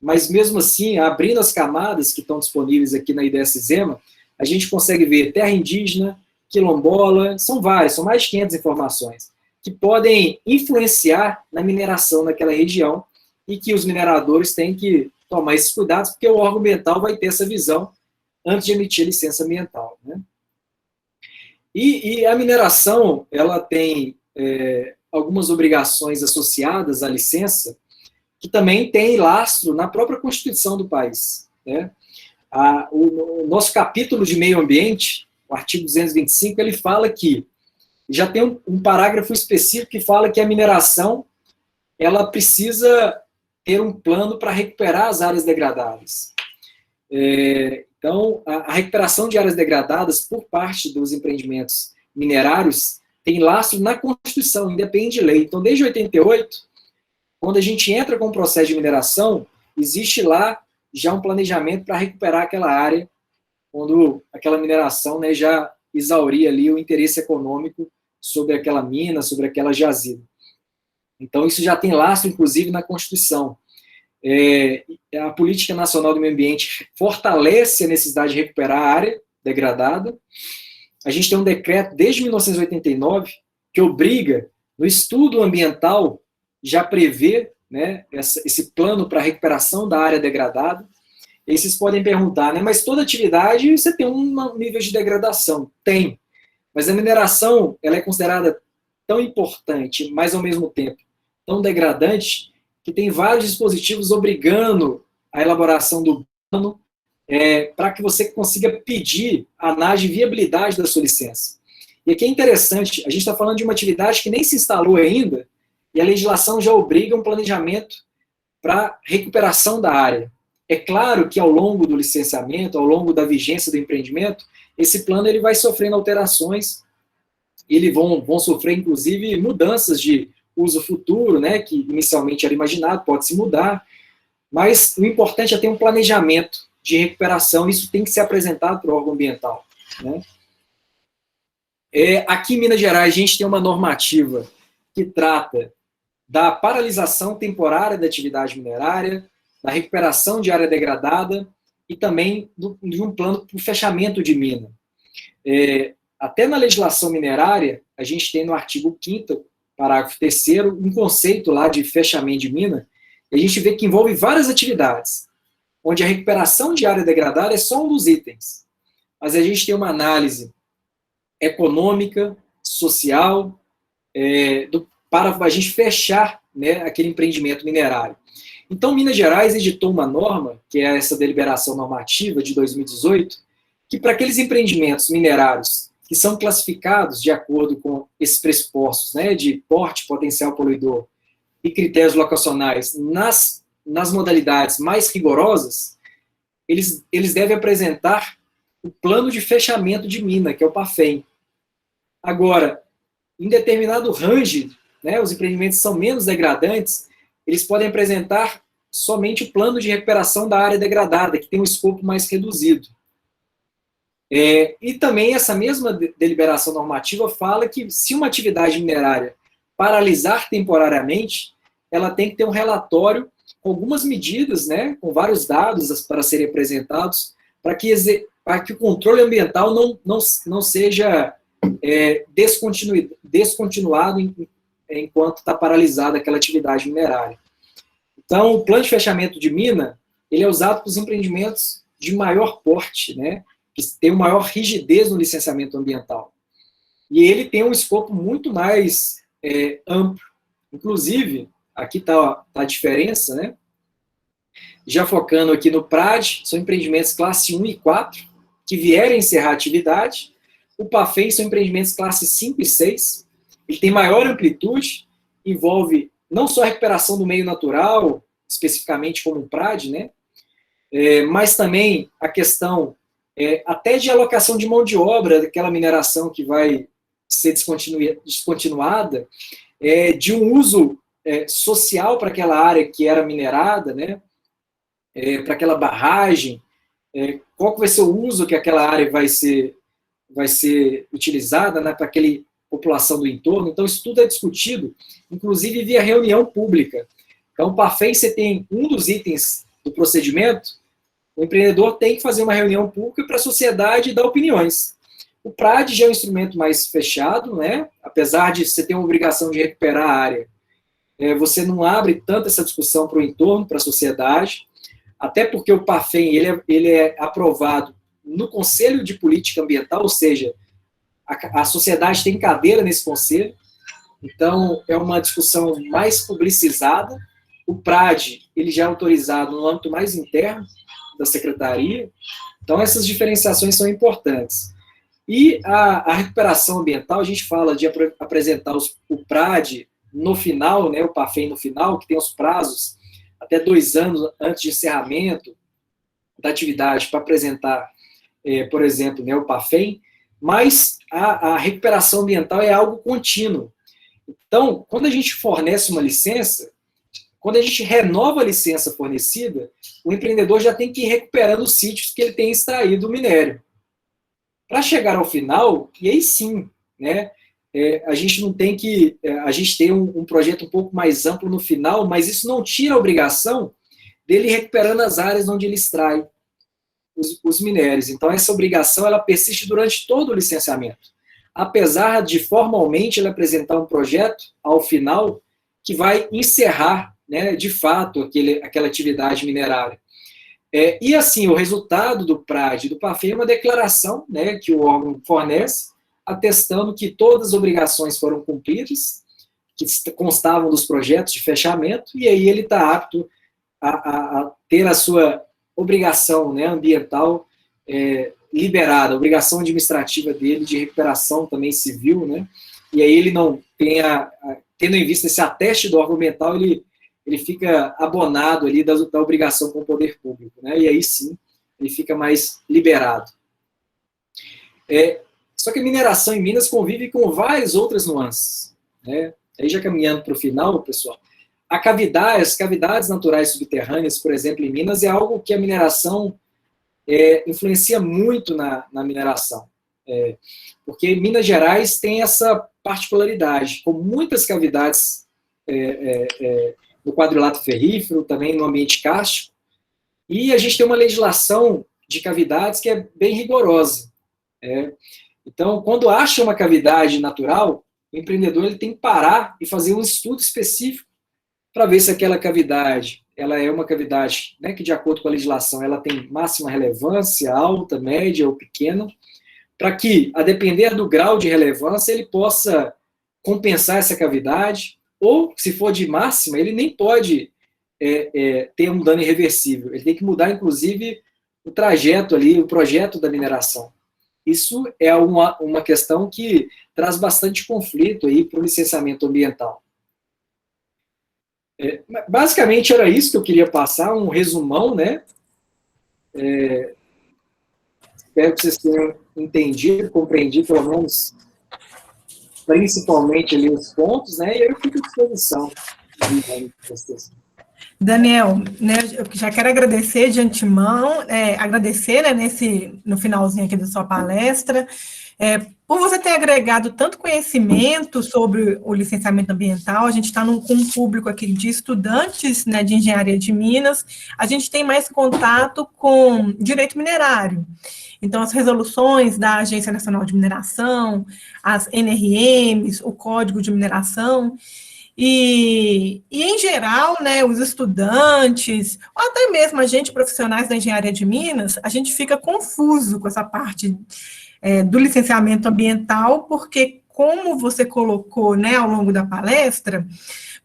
mas mesmo assim, abrindo as camadas que estão disponíveis aqui na IDS-ZEMA, a gente consegue ver terra indígena, quilombola, são várias, são mais de 500 informações, que podem influenciar na mineração naquela região e que os mineradores têm que tomar esses cuidados, porque o órgão ambiental vai ter essa visão antes de emitir a licença ambiental, né? E a mineração, ela tem algumas obrigações associadas à licença, que também tem lastro na própria Constituição do país, né? O nosso capítulo de meio ambiente, o artigo 225, ele fala que, já tem um parágrafo específico que fala que a mineração, ela precisa ter um plano para recuperar as áreas degradadas. Então, a recuperação de áreas degradadas por parte dos empreendimentos minerários tem lastro na Constituição, independe de lei. Então, desde 88, quando a gente entra com o processo de mineração, existe lá já um planejamento para recuperar aquela área, quando aquela mineração, né, já exauria ali o interesse econômico sobre aquela mina, sobre aquela jazida. Então, isso já tem lastro, inclusive, na Constituição. A Política Nacional do Meio Ambiente fortalece a necessidade de recuperar a área degradada. A gente tem um decreto desde 1989 que obriga, no estudo ambiental, já prevê, né, esse plano para a recuperação da área degradada. E aí vocês podem perguntar, né, mas toda atividade você tem um nível de degradação. Tem. Mas a mineração, ela é considerada tão importante, mas ao mesmo tempo tão degradante, que tem vários dispositivos obrigando a elaboração do plano para que você consiga pedir a análise de viabilidade da sua licença. E aqui é interessante, a gente está falando de uma atividade que nem se instalou ainda, e a legislação já obriga um planejamento para recuperação da área. É claro que ao longo do licenciamento, ao longo da vigência do empreendimento, esse plano ele vai sofrendo alterações, eles vão sofrer, inclusive, mudanças de uso futuro, né, que inicialmente era imaginado, pode se mudar, mas o importante é ter um planejamento de recuperação, isso tem que ser apresentado para o órgão ambiental, né? Aqui em Minas Gerais, a gente tem uma normativa que trata da paralisação temporária da atividade minerária, da recuperação de área degradada e também de um plano para o fechamento de mina. Até na legislação minerária, a gente tem no artigo 5º, parágrafo 3º, um conceito lá de fechamento de mina, e a gente vê que envolve várias atividades, onde a recuperação de área degradada é só um dos itens. Mas a gente tem uma análise econômica, social, para a gente fechar, né, aquele empreendimento minerário. Então, Minas Gerais editou uma norma, que é essa deliberação normativa de 2018, que para aqueles empreendimentos minerários que são classificados de acordo com esses pressupostos, né, de porte, potencial poluidor e critérios locacionais nas modalidades mais rigorosas, eles devem apresentar o plano de fechamento de mina, que é o PAFEM. Agora, em determinado range, né, os empreendimentos são menos degradantes, eles podem apresentar somente o plano de recuperação da área degradada, que tem um escopo mais reduzido. E também essa mesma deliberação normativa fala que se uma atividade minerária paralisar temporariamente, ela tem que ter um relatório com algumas medidas, né, com vários dados para serem apresentados, para que o controle ambiental não seja descontinuado enquanto está paralisada aquela atividade minerária. Então, o plano de fechamento de mina, ele é usado para os empreendimentos de maior porte, né, que tem uma maior rigidez no licenciamento ambiental. E ele tem um escopo muito mais amplo. Inclusive, aqui está a diferença, né? Já focando aqui no PRAD, são empreendimentos classe 1 e 4, que vierem encerrar a atividade. O PAFEM são empreendimentos classe 5 e 6. Ele tem maior amplitude, envolve não só a recuperação do meio natural, especificamente como o PRAD, né? Mas também a questão até de alocação de mão de obra daquela mineração que vai ser descontinuada, de um uso social para aquela área que era minerada, né? Para aquela barragem, qual que vai ser o uso que aquela área vai ser utilizada, né, para aquela população do entorno. Então, isso tudo é discutido, inclusive via reunião pública. Então, o PAFEM, você tem um dos itens do procedimento, o empreendedor tem que fazer uma reunião pública para a sociedade dar opiniões. O PRAD já é um instrumento mais fechado, né? Apesar de você ter uma obrigação de recuperar a área, você não abre tanto essa discussão para o entorno, para a sociedade, até porque o PAFEM ele é aprovado no Conselho de Política Ambiental, ou seja, a sociedade tem cadeira nesse conselho, então é uma discussão mais publicizada. O PRAD ele já é autorizado no âmbito mais interno da secretaria, então essas diferenciações são importantes. E a recuperação ambiental, a gente fala de apresentar o PRAD no final, né, o PAFEM no final, que tem os prazos até 2 anos antes de encerramento da atividade para apresentar, por exemplo, né, o PAFEM, mas a recuperação ambiental é algo contínuo. Então, quando a gente fornece uma licença, quando a gente renova a licença fornecida, o empreendedor já tem que ir recuperando os sítios que ele tem extraído o minério. Para chegar ao final, e aí sim, né, a gente não tem que... A gente tem um projeto um pouco mais amplo no final, mas isso não tira a obrigação dele ir recuperando as áreas onde ele extrai os minérios. Então, essa obrigação ela persiste durante todo o licenciamento. Apesar de, formalmente, ele apresentar um projeto, ao final, que vai encerrar, né, de fato, aquela atividade minerária. E, assim, o resultado do PRAD e do PAFEM é uma declaração, né, que o órgão fornece, atestando que todas as obrigações foram cumpridas, que constavam dos projetos de fechamento, e aí ele está apto a ter a sua obrigação, né, ambiental liberada, a obrigação administrativa dele de recuperação também civil, né, e aí ele não tem tendo em vista esse ateste do órgão ambiental, ele fica abonado ali da obrigação com o poder público, né, e aí sim, ele fica mais liberado. Só que a mineração em Minas convive com várias outras nuances, né, aí já caminhando para o final, pessoal, as cavidades naturais subterrâneas, por exemplo, em Minas, é algo que a mineração influencia muito na mineração. Porque Minas Gerais tem essa particularidade, com muitas cavidades no quadrilátero ferrífero, também no ambiente kárstico, e a gente tem uma legislação de cavidades que é bem rigorosa. Então, quando acha uma cavidade natural, o empreendedor ele tem que parar e fazer um estudo específico para ver se aquela cavidade ela é uma cavidade, né, que, de acordo com a legislação, ela tem máxima relevância, alta, média ou pequena, para que, a depender do grau de relevância, ele possa compensar essa cavidade, ou, se for de máxima, ele nem pode ter um dano irreversível. Ele tem que mudar, inclusive, o trajeto ali, o projeto da mineração. Isso é uma questão que traz bastante conflito aí para o licenciamento ambiental. Basicamente era isso que eu queria passar, um resumão, né? Espero que vocês tenham entendido, compreendido, pelo menos, principalmente ali os pontos, né? E eu fico à disposição de vocês. Daniel, né, eu já quero agradecer de antemão, agradecer, né, no finalzinho aqui da sua palestra, por você ter agregado tanto conhecimento sobre o licenciamento ambiental. A gente está com um público aqui de estudantes, né, de engenharia de Minas, a gente tem mais contato com direito minerário. Então, as resoluções da Agência Nacional de Mineração, as NRMs, o Código de Mineração, em geral, né, os estudantes, ou até mesmo a gente, profissionais da engenharia de Minas, a gente fica confuso com essa parte do licenciamento ambiental, porque, como você colocou, né, ao longo da palestra,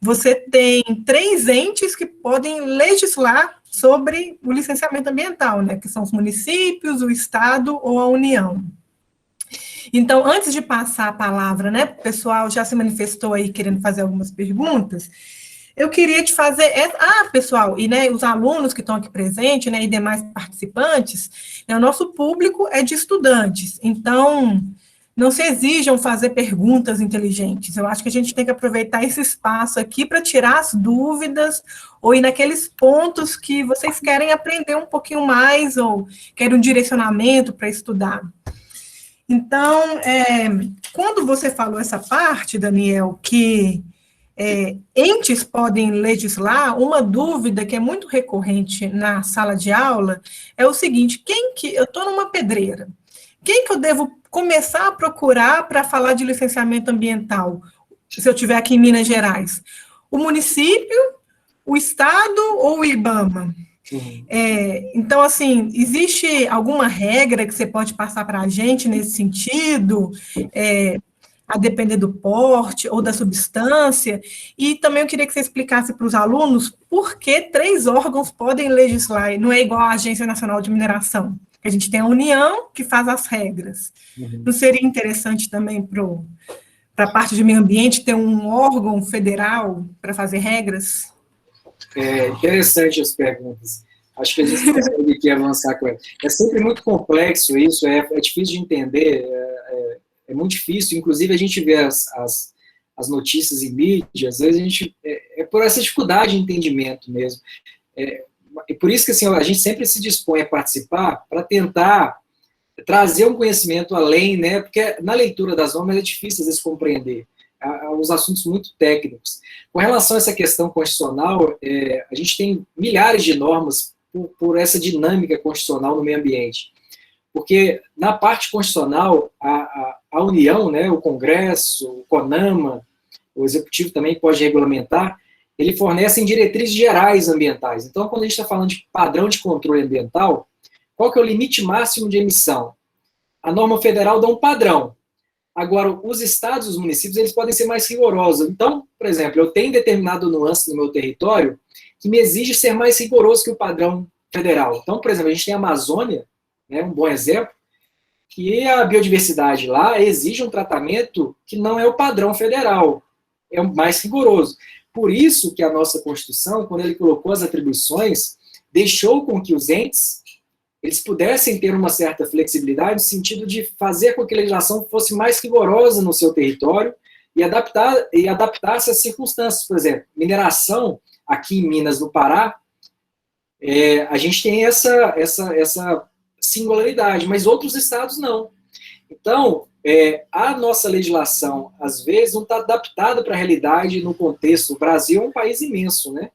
você tem 3 entes que podem legislar sobre o licenciamento ambiental, né, que são os municípios, o Estado ou a União. Então, antes de passar a palavra, né, o pessoal já se manifestou aí querendo fazer algumas perguntas, eu queria te fazer... pessoal, e né, os alunos que estão aqui presentes, né, e demais participantes, né, o nosso público é de estudantes, então não se exijam fazer perguntas inteligentes. Eu acho que a gente tem que aproveitar esse espaço aqui para tirar as dúvidas ou ir naqueles pontos que vocês querem aprender um pouquinho mais ou querem um direcionamento para estudar. Então, quando você falou essa parte, Daniel, que entes podem legislar, uma dúvida que é muito recorrente na sala de aula é o seguinte: eu estou numa pedreira, quem que eu devo começar a procurar para falar de licenciamento ambiental, se eu estiver aqui em Minas Gerais? O município, o Estado ou o IBAMA? Então, assim, existe alguma regra que você pode passar para a gente nesse sentido, a depender do porte ou da substância? E também eu queria que você explicasse para os alunos por que 3 órgãos podem legislar, não é igual à Agência Nacional de Mineração. A gente tem a União, que faz as regras. Não seria interessante também para a parte de meio ambiente ter um órgão federal para fazer regras? Interessante as perguntas. Acho que a gente consegue aqui avançar com ela. É sempre muito complexo isso, é difícil de entender, é muito difícil. Inclusive, a gente vê as notícias em mídia, às vezes a gente... É por essa dificuldade de entendimento mesmo. E por isso que assim, a gente sempre se dispõe a participar para tentar trazer um conhecimento além, né? Porque na leitura das normas é difícil, às vezes, compreender os assuntos muito técnicos. Com relação a essa questão constitucional, a gente tem milhares de normas por essa dinâmica constitucional no meio ambiente. Porque na parte constitucional, a União, né, o Congresso, o CONAMA, o Executivo também pode regulamentar, ele fornecem diretrizes gerais ambientais. Então, quando a gente está falando de padrão de controle ambiental, qual que é o limite máximo de emissão? A norma federal dá um padrão. Agora, os estados e os municípios, eles podem ser mais rigorosos. Então, por exemplo, eu tenho determinado nuance no meu território que me exige ser mais rigoroso que o padrão federal. Então, por exemplo, a gente tem a Amazônia, né, um bom exemplo, que a biodiversidade lá exige um tratamento que não é o padrão federal, é o mais rigoroso. Por isso que a nossa Constituição, quando ele colocou as atribuições, deixou com que os entes eles pudessem ter uma certa flexibilidade no sentido de fazer com que a legislação fosse mais rigorosa no seu território e adaptar-se às circunstâncias. Por exemplo, mineração, aqui em Minas, no Pará, a gente tem essa singularidade, mas outros estados não. Então, a nossa legislação, às vezes, não está adaptada para a realidade no contexto. O Brasil é um país imenso, né?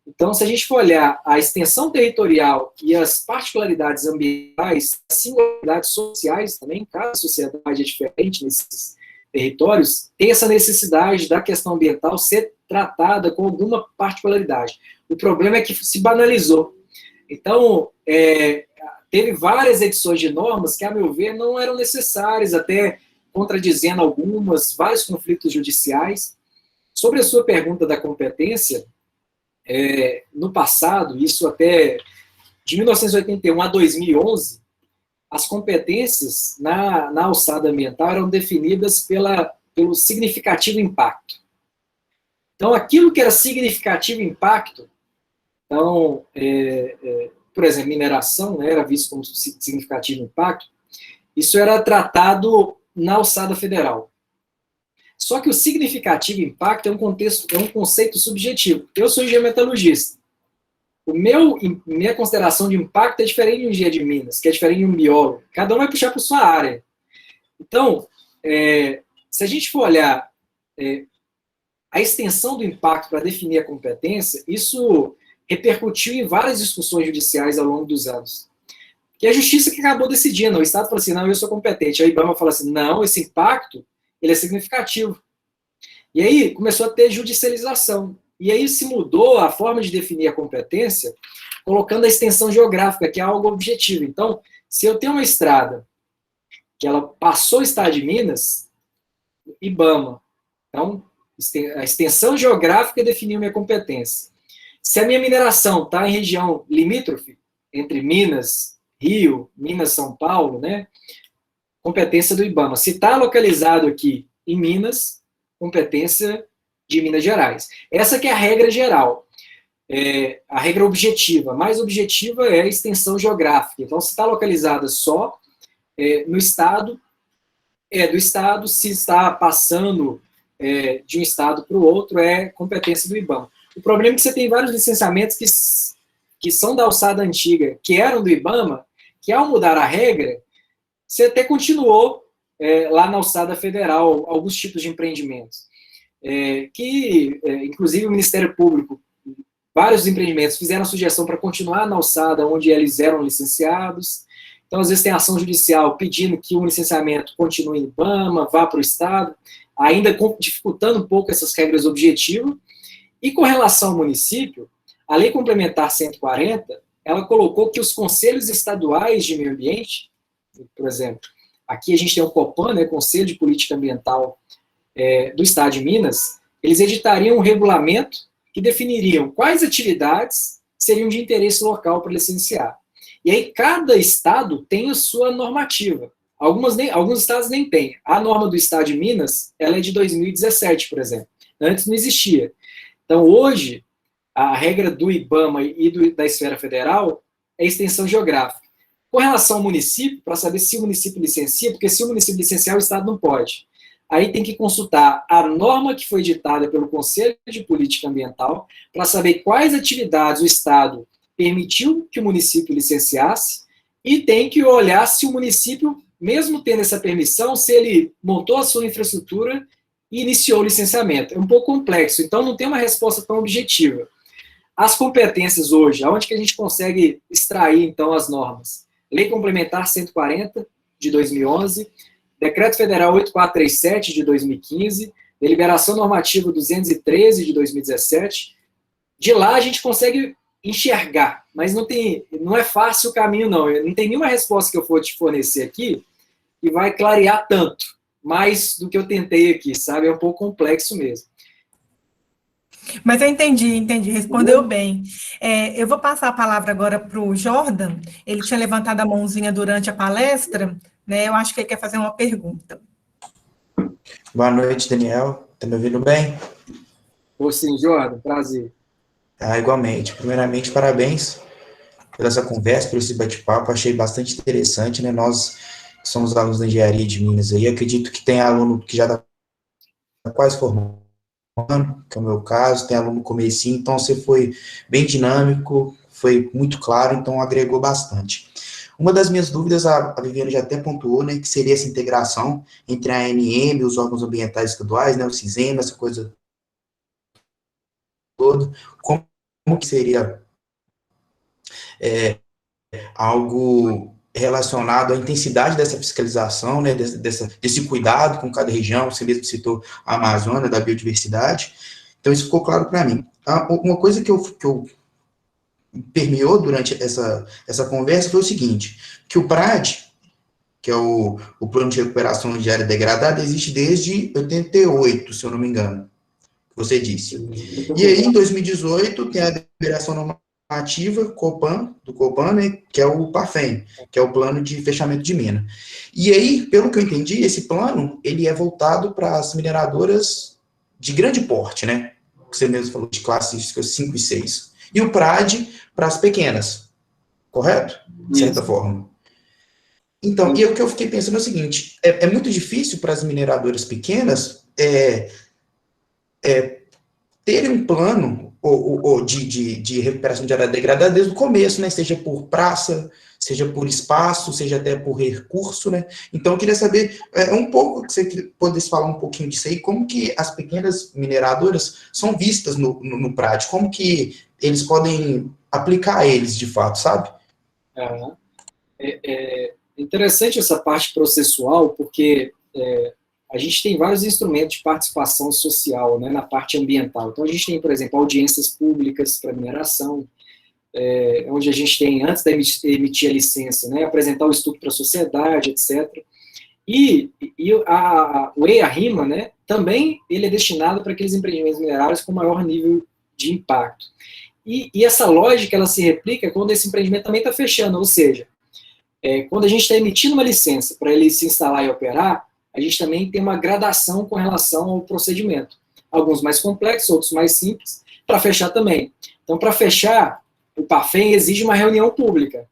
Então, se a gente for olhar a extensão territorial e as particularidades ambientais, as singularidades sociais também, cada sociedade é diferente nesses territórios, tem essa necessidade da questão ambiental ser tratada com alguma particularidade. O problema é que se banalizou. Então, teve várias edições de normas que, a meu ver, não eram necessárias, até contradizendo algumas, vários conflitos judiciais. Sobre a sua pergunta da competência, no passado, isso até de 1981 a 2011, as competências na alçada ambiental eram definidas pelo significativo impacto. Então, aquilo que era significativo impacto, então, por exemplo, mineração, né, era visto como significativo impacto, isso era tratado na alçada federal. Só que o significativo impacto é um conceito subjetivo. Eu sou engenheiro metalurgista. Minha consideração de impacto é diferente de um engenheiro de Minas, que é diferente de um biólogo. Cada um vai puxar para sua área. Então, se a gente for olhar a extensão do impacto para definir a competência, isso repercutiu em várias discussões judiciais ao longo dos anos. Que é a justiça que acabou decidindo. O Estado falou assim, não, eu sou competente. A IBAMA fala assim, não, esse impacto ele é significativo. E aí começou a ter judicialização. E aí se mudou a forma de definir a competência, colocando a extensão geográfica, que é algo objetivo. Então, se eu tenho uma estrada que ela passou o estado de Minas, IBAMA. Então, a extensão geográfica definiu minha competência. Se a minha mineração está em região limítrofe, entre Minas, Rio, Minas, São Paulo, né? Competência do IBAMA. Se está localizado aqui em Minas, competência de Minas Gerais. Essa que é a regra geral. A regra objetiva. A mais objetiva é a extensão geográfica. Então, se está localizada só no estado, do estado, se está passando de um estado para o outro, é competência do IBAMA. O problema é que você tem vários licenciamentos que são da alçada antiga, que eram do IBAMA, que ao mudar a regra, você até continuou lá na alçada federal alguns tipos de empreendimentos. Inclusive o Ministério Público, vários empreendimentos fizeram sugestão para continuar na alçada onde eles eram licenciados. Então, às vezes tem ação judicial pedindo que o licenciamento continue em IBAMA, vá para o Estado, ainda dificultando um pouco essas regras objetivas. E com relação ao município, a Lei Complementar 140, ela colocou que os conselhos estaduais de meio ambiente, por exemplo, aqui a gente tem o COPAN, né, Conselho de Política Ambiental do Estado de Minas, eles editariam um regulamento que definiriam quais atividades seriam de interesse local para licenciar. E aí cada estado tem a sua normativa. Alguns estados nem têm. A norma do Estado de Minas, ela é de 2017, por exemplo. Antes não existia. Então, hoje, a regra do IBAMA e da esfera federal é extensão geográfica. Com relação ao município, para saber se o município licencia, porque se o município licenciar, o Estado não pode. Aí tem que consultar a norma que foi ditada pelo Conselho de Política Ambiental para saber quais atividades o Estado permitiu que o município licenciasse e tem que olhar se o município, mesmo tendo essa permissão, se ele montou a sua infraestrutura e iniciou o licenciamento. É um pouco complexo, então não tem uma resposta tão objetiva. As competências hoje, aonde que a gente consegue extrair, então, as normas? Lei Complementar 140, de 2011, Decreto Federal 8437, de 2015, Deliberação Normativa 213, de 2017. De lá a gente consegue enxergar, mas não é fácil o caminho, não. Não tem nenhuma resposta que eu for te fornecer aqui que vai clarear tanto, mais do que eu tentei aqui, sabe? É um pouco complexo mesmo. Mas eu entendi, respondeu bem. Eu vou passar a palavra agora para o Jordan, ele tinha levantado a mãozinha durante a palestra, né? Eu acho que ele quer fazer uma pergunta. Boa noite, Daniel. Está me ouvindo bem? Sim, Jordan, prazer. Igualmente. Primeiramente, parabéns pela essa conversa, por esse bate-papo, achei bastante interessante, né? Nós somos alunos da Engenharia de Minas aí, acredito que tem aluno que já está quase formando, que é o meu caso, tem aluno no comecinho, então você foi bem dinâmico, foi muito claro, então agregou bastante. Uma das minhas dúvidas, a Viviane já até pontuou, né, que seria essa integração entre a ANM, os órgãos ambientais estaduais, né, o CISEM, essa coisa toda, como que seria algo relacionado à intensidade dessa fiscalização, né, desse cuidado com cada região, você mesmo citou a Amazônia, da biodiversidade, então isso ficou claro para mim. Uma coisa que eu permeou durante essa conversa foi o seguinte, que o PRAD, que é o Plano de Recuperação de Área Degradada, existe desde 88, se eu não me engano, que você disse. E aí, em 2018, tem a deliberação normativa do Copan, né, que é o PAFEM, que é o Plano de Fechamento de Mina. E aí, pelo que eu entendi, esse plano, ele é voltado para as mineradoras de grande porte, né, que você mesmo falou, de classes 5 e 6. E o PRAD para as pequenas, correto? De certa forma. Então, e o que eu fiquei pensando é o seguinte, é muito difícil para as mineradoras pequenas terem um plano de recuperação de área degradada desde o começo, né? Seja por praça, seja por espaço, seja até por recurso, né? Então, eu queria saber um pouco, que você pudesse falar um pouquinho disso aí, como que as pequenas mineradoras são vistas no PRAD, como que eles podem aplicar eles, de fato, sabe? É interessante essa parte processual, porque a gente tem vários instrumentos de participação social, né, na parte ambiental. Então, a gente tem, por exemplo, audiências públicas para mineração, onde a gente tem, antes de emitir a licença, né, apresentar o estudo para a sociedade, etc. E o EIA-RIMA, né, também ele é destinado para aqueles empreendimentos minerários com maior nível de impacto. E essa lógica, ela se replica quando esse empreendimento também está fechando, ou seja, quando a gente está emitindo uma licença para ele se instalar e operar, a gente também tem uma gradação com relação ao procedimento. Alguns mais complexos, outros mais simples, para fechar também. Então, para fechar, o PAFEM exige uma reunião pública.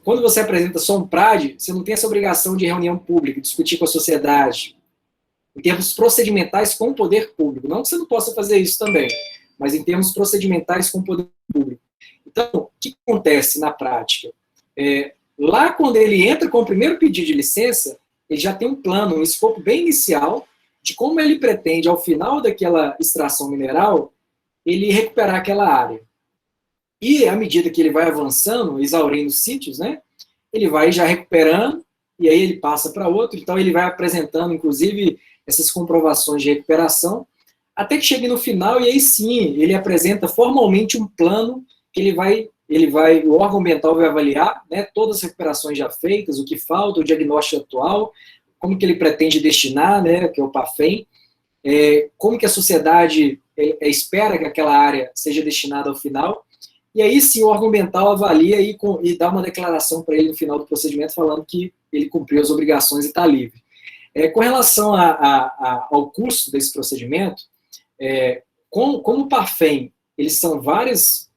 Quando você apresenta só um PRAD, você não tem essa obrigação de reunião pública, discutir com a sociedade, em termos procedimentais com o poder público. Não que você não possa fazer isso também, mas em termos procedimentais com o poder público. Então, o que acontece na prática? Lá, quando ele entra com o primeiro pedido de licença, ele já tem um plano, um escopo bem inicial de como ele pretende, ao final daquela extração mineral, ele recuperar aquela área. E, à medida que ele vai avançando, exaurindo os sítios, né, ele vai já recuperando, e aí ele passa para outro, então ele vai apresentando, inclusive, essas comprovações de recuperação, até que chegue no final, e aí sim, ele apresenta formalmente um plano que o órgão ambiental vai avaliar, né, todas as recuperações já feitas, o que falta, o diagnóstico atual, como que ele pretende destinar, né, que é o PAFEM, como que a sociedade espera que aquela área seja destinada ao final, e aí sim o órgão ambiental avalia e dá uma declaração para ele no final do procedimento falando que ele cumpriu as obrigações e está livre. Com relação ao custo desse procedimento, como o PAFEM, eles são vários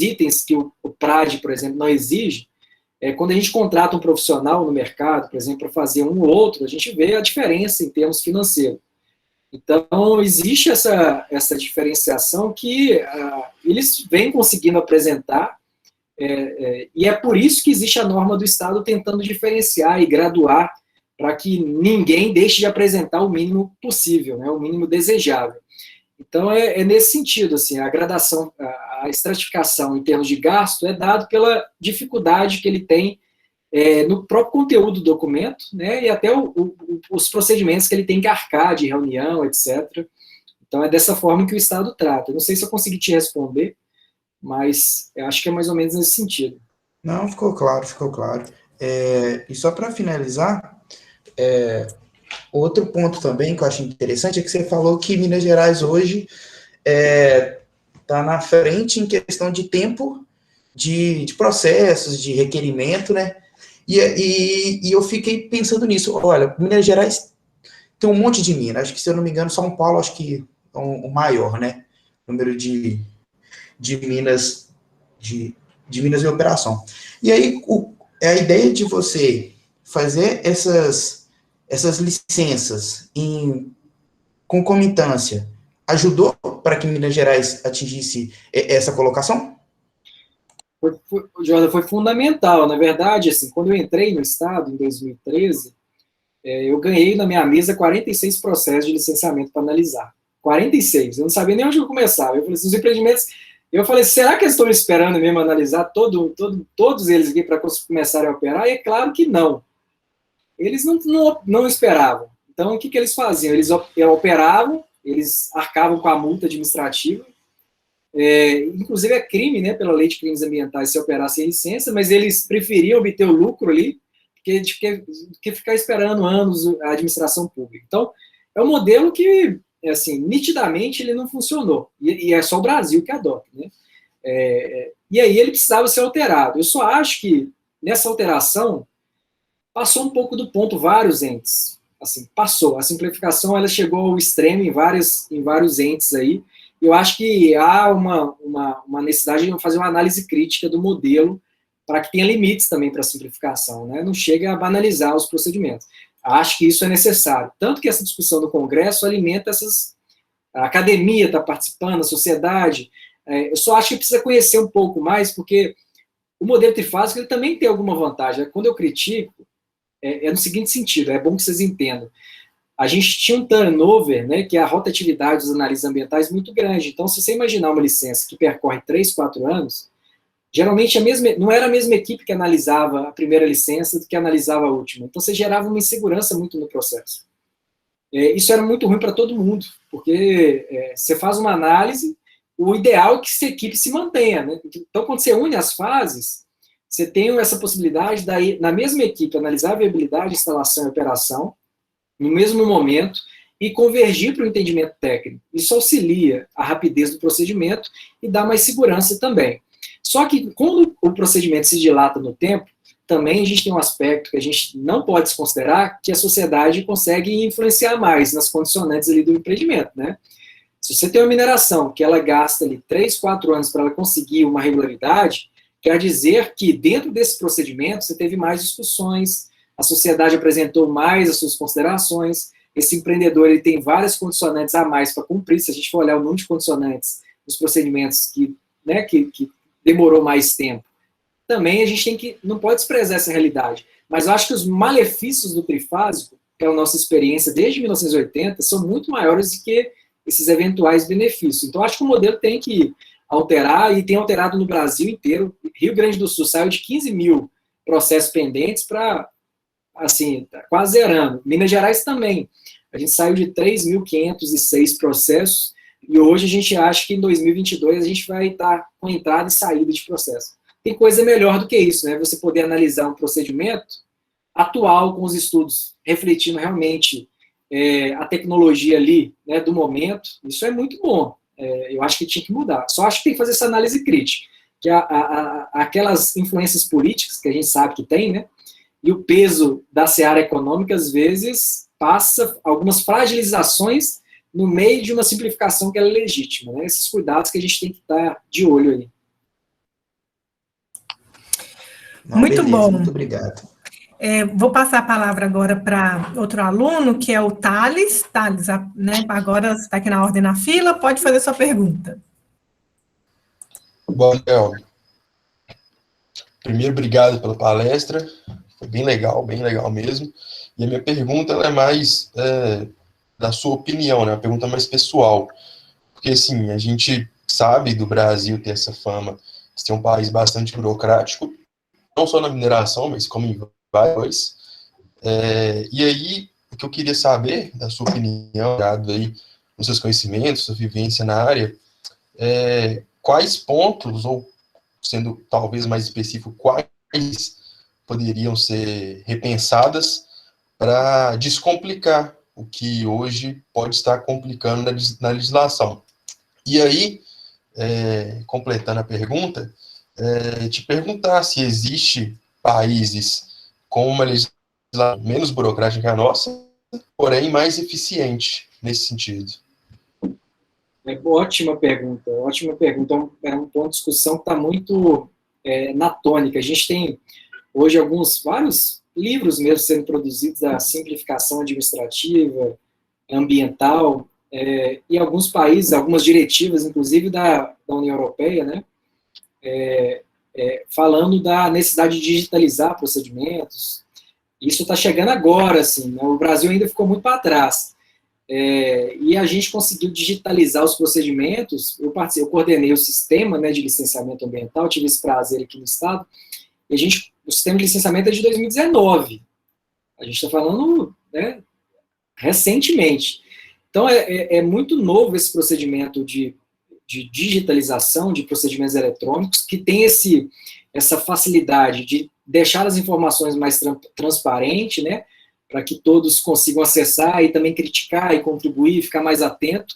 itens que o PRAD, por exemplo, não exige, quando a gente contrata um profissional no mercado, por exemplo, para fazer um ou outro, a gente vê a diferença em termos financeiros. Então, existe essa diferenciação que eles vêm conseguindo apresentar, e é por isso que existe a norma do Estado tentando diferenciar e graduar para que ninguém deixe de apresentar o mínimo possível, né, o mínimo desejável. Então, é nesse sentido, assim, a gradação, a estratificação em termos de gasto é dado pela dificuldade que ele tem no próprio conteúdo do documento, né, e até os procedimentos que ele tem que arcar de reunião, etc. Então, é dessa forma que o Estado trata. Eu não sei se eu consegui te responder, mas eu acho que é mais ou menos nesse sentido. Não, ficou claro, ficou claro. E só para finalizar, outro ponto também que eu acho interessante é que você falou que Minas Gerais hoje está na frente em questão de tempo de processos, de requerimento, né? E eu fiquei pensando nisso. Olha, Minas Gerais tem um monte de minas. Acho que, se eu não me engano, São Paulo acho que é o maior, né? Número de minas de minas em operação. E aí, a ideia de você fazer essas licenças em concomitância ajudou para que Minas Gerais atingisse essa colocação? Jordan, foi fundamental. Na verdade, assim, quando eu entrei no Estado, em 2013, eu ganhei na minha mesa 46 processos de licenciamento para analisar. 46. Eu não sabia nem onde eu começava. Eu falei assim, os empreendimentos... Eu falei, será que eles estão esperando mesmo analisar todos eles aqui para começarem a operar? E é claro que não. Eles não esperavam. Então, o que eles faziam? Eles operavam, eles arcavam com a multa administrativa, inclusive é crime, né, pela lei de crimes ambientais, se operar sem licença, mas eles preferiam obter o lucro ali, que ficar esperando anos a administração pública. Então, é um modelo que, assim, nitidamente ele não funcionou, e é só o Brasil que adota, né? E aí ele precisava ser alterado. Eu só acho que, nessa alteração, passou um pouco do ponto vários entes. Assim, passou. A simplificação ela chegou ao extremo em vários entes aí. Eu acho que há uma necessidade de fazer uma análise crítica do modelo para que tenha limites também para a simplificação, né? Não chega a banalizar os procedimentos. acho que isso é necessário. Tanto que essa discussão do Congresso alimenta a academia está participando, a sociedade. Eu só acho que precisa conhecer um pouco mais, porque o modelo trifásico ele também tem alguma vantagem. Quando eu critico, no seguinte sentido, é bom que vocês entendam. A gente tinha um turnover, né, que é a rotatividade dos análises ambientais muito grande. Então, se você imaginar uma licença que percorre 3, 4 anos, geralmente não era a mesma equipe que analisava a primeira licença do que analisava a última. Então, você gerava uma insegurança muito no processo. Isso era muito ruim para todo mundo, porque você faz uma análise, o ideal é que essa equipe se mantenha, né? Então, quando você une as fases, você tem essa possibilidade de, na mesma equipe, analisar a viabilidade, instalação e operação, no mesmo momento, e convergir para o entendimento técnico. Isso auxilia a rapidez do procedimento e dá mais segurança também. Só que, quando o procedimento se dilata no tempo, também a gente tem um aspecto que a gente não pode desconsiderar, que a sociedade consegue influenciar mais nas condicionantes ali do empreendimento, né? Se você tem uma mineração que ela gasta ali 3, 4 anos para ela conseguir uma regularidade, quer dizer que dentro desse procedimento você teve mais discussões, a sociedade apresentou mais as suas considerações, esse empreendedor ele tem várias condicionantes a mais para cumprir, se a gente for olhar o número de condicionantes nos procedimentos que demorou mais tempo, também a gente não pode desprezar essa realidade. Mas eu acho que os malefícios do trifásico, que é a nossa experiência desde 1980, são muito maiores do que esses eventuais benefícios. Então, acho que o modelo tem que alterar, e tem alterado no Brasil inteiro. Rio Grande do Sul saiu de 15 mil processos pendentes para, assim, tá quase zerando. Minas Gerais também. A gente saiu de 3.506 processos, e hoje a gente acha que em 2022 a gente vai estar com entrada e saída de processo. Tem coisa melhor do que isso, né? Você poder analisar um procedimento atual com os estudos, refletindo realmente a tecnologia ali, né, do momento. Isso é muito bom. Eu acho que tinha que mudar. Só acho que tem que fazer essa análise crítica, que aquelas influências políticas que a gente sabe que tem, né? E o peso da seara econômica, às vezes, passa algumas fragilizações no meio de uma simplificação que é legítima, né? Esses cuidados que a gente tem que estar de olho aí. Não, muito beleza, bom. Muito obrigado. Vou passar a palavra agora para outro aluno, que é o Thales. Thales, né, agora você está aqui na ordem na fila, pode fazer sua pergunta. Bom, Léo, primeiro, obrigado pela palestra, foi bem legal mesmo. E a minha pergunta ela é mais da sua opinião, né? Uma pergunta mais pessoal. Porque, assim, a gente sabe do Brasil ter essa fama de ser um país bastante burocrático, não só na mineração, mas como em vários. E aí, o que eu queria saber, da sua opinião, dado aí nos seus conhecimentos, sua vivência na área, quais pontos, ou sendo talvez mais específico, quais poderiam ser repensadas para descomplicar o que hoje pode estar complicando na legislação. E aí, completando a pergunta, te perguntar se existe países com uma legislação menos burocrática que a nossa, porém mais eficiente nesse sentido. Ótima pergunta, ótima pergunta. É um ponto de discussão que está muito na tônica. A gente tem hoje vários livros mesmo sendo produzidos da simplificação administrativa, ambiental, e alguns países, algumas diretivas, inclusive da União Europeia, né, falando da necessidade de digitalizar procedimentos. Isso está chegando agora, assim, né? O Brasil ainda ficou muito para trás. E a gente conseguiu digitalizar os procedimentos. Eu coordenei o sistema, né, de licenciamento ambiental, tive esse prazer aqui no estado, e o sistema de licenciamento é de 2019. A gente está falando, né, recentemente. Então, é muito novo esse procedimento de digitalização de procedimentos eletrônicos, que tem essa facilidade de deixar as informações mais transparentes, né, para que todos consigam acessar e também criticar e contribuir, ficar mais atento.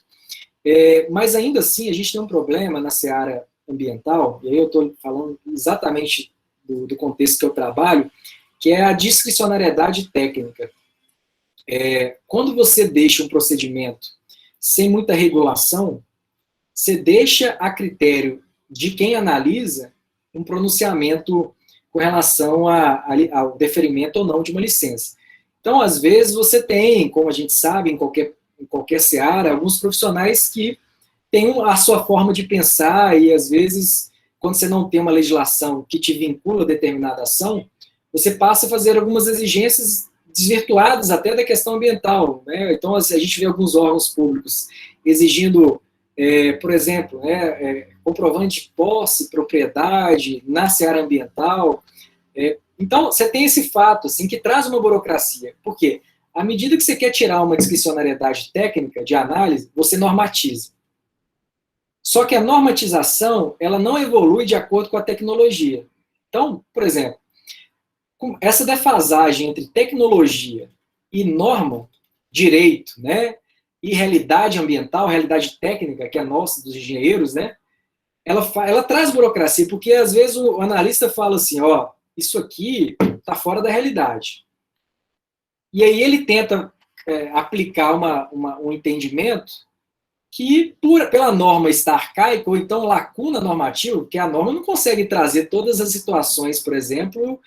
Mas ainda assim, a gente tem um problema na seara ambiental, e aí eu estou falando exatamente do contexto que eu trabalho, que é a discricionariedade técnica. Quando você deixa um procedimento sem muita regulação, você deixa a critério de quem analisa um pronunciamento com relação ao deferimento ou não de uma licença. Então, às vezes, você tem, como a gente sabe, em qualquer seara, alguns profissionais que têm a sua forma de pensar e, às vezes, quando você não tem uma legislação que te vincula a determinada ação, você passa a fazer algumas exigências desvirtuadas até da questão ambiental, né? Então, a gente vê alguns órgãos públicos exigindo, por exemplo, comprovante de posse, propriedade, na seara ambiental. Então, você tem esse fato, assim, que traz uma burocracia. Por quê? À medida que você quer tirar uma discricionariedade técnica de análise, você normatiza. Só que a normatização, ela não evolui de acordo com a tecnologia. Então, por exemplo, essa defasagem entre tecnologia e norma, direito, né, e realidade ambiental, realidade técnica, que é a nossa, dos engenheiros, né, ela traz burocracia, porque às vezes o analista fala assim, ó, isso aqui está fora da realidade. E aí ele tenta aplicar um entendimento que, pela norma estar arcaica, ou então lacuna normativa, porque a norma não consegue trazer todas as situações, por exemplo,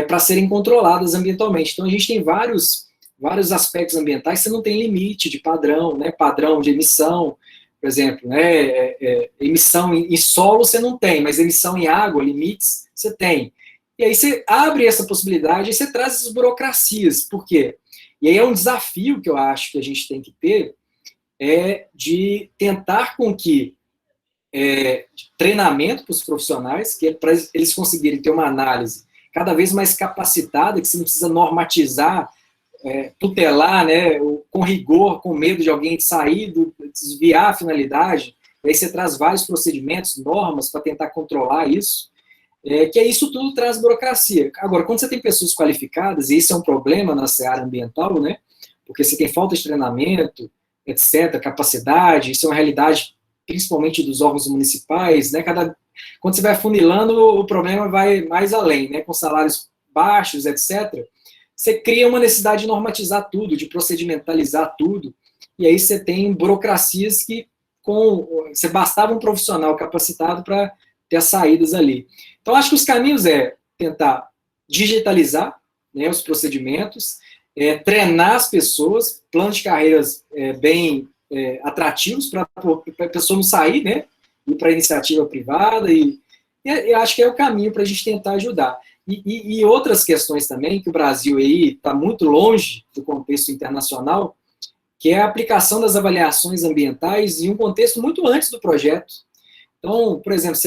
para serem controladas ambientalmente. Então, a gente tem vários aspectos ambientais que você não tem limite de padrão, né? Padrão de emissão, por exemplo, né? Emissão em solo você não tem, mas emissão em água, limites, você tem. E aí você abre essa possibilidade e você traz essas burocracias. Por quê? E aí é um desafio que eu acho que a gente tem que ter, de tentar com que treinamento para os profissionais, que para eles conseguirem ter uma análise cada vez mais capacitada, que você não precisa normatizar, tutelar, né, com rigor, com medo de alguém sair, desviar a finalidade. E aí você traz vários procedimentos, normas para tentar controlar isso, que isso tudo traz burocracia. Agora, quando você tem pessoas qualificadas, e isso é um problema na seara ambiental, né, porque você tem falta de treinamento, etc., capacidade, isso é uma realidade principalmente dos órgãos municipais, né, quando você vai afunilando, o problema vai mais além, né, com salários baixos, etc., você cria uma necessidade de normatizar tudo, de procedimentalizar tudo, e aí você tem burocracias que você bastava um profissional capacitado para ter as saídas ali. Então, acho que os caminhos tentar digitalizar, né, os procedimentos, treinar as pessoas, planos de carreiras bem atrativos para a pessoa não sair, né, ir para a iniciativa privada, e acho que é o caminho para a gente tentar ajudar. E outras questões também, que o Brasil aí está muito longe do contexto internacional, que é a aplicação das avaliações ambientais em um contexto muito antes do projeto. Então, por exemplo,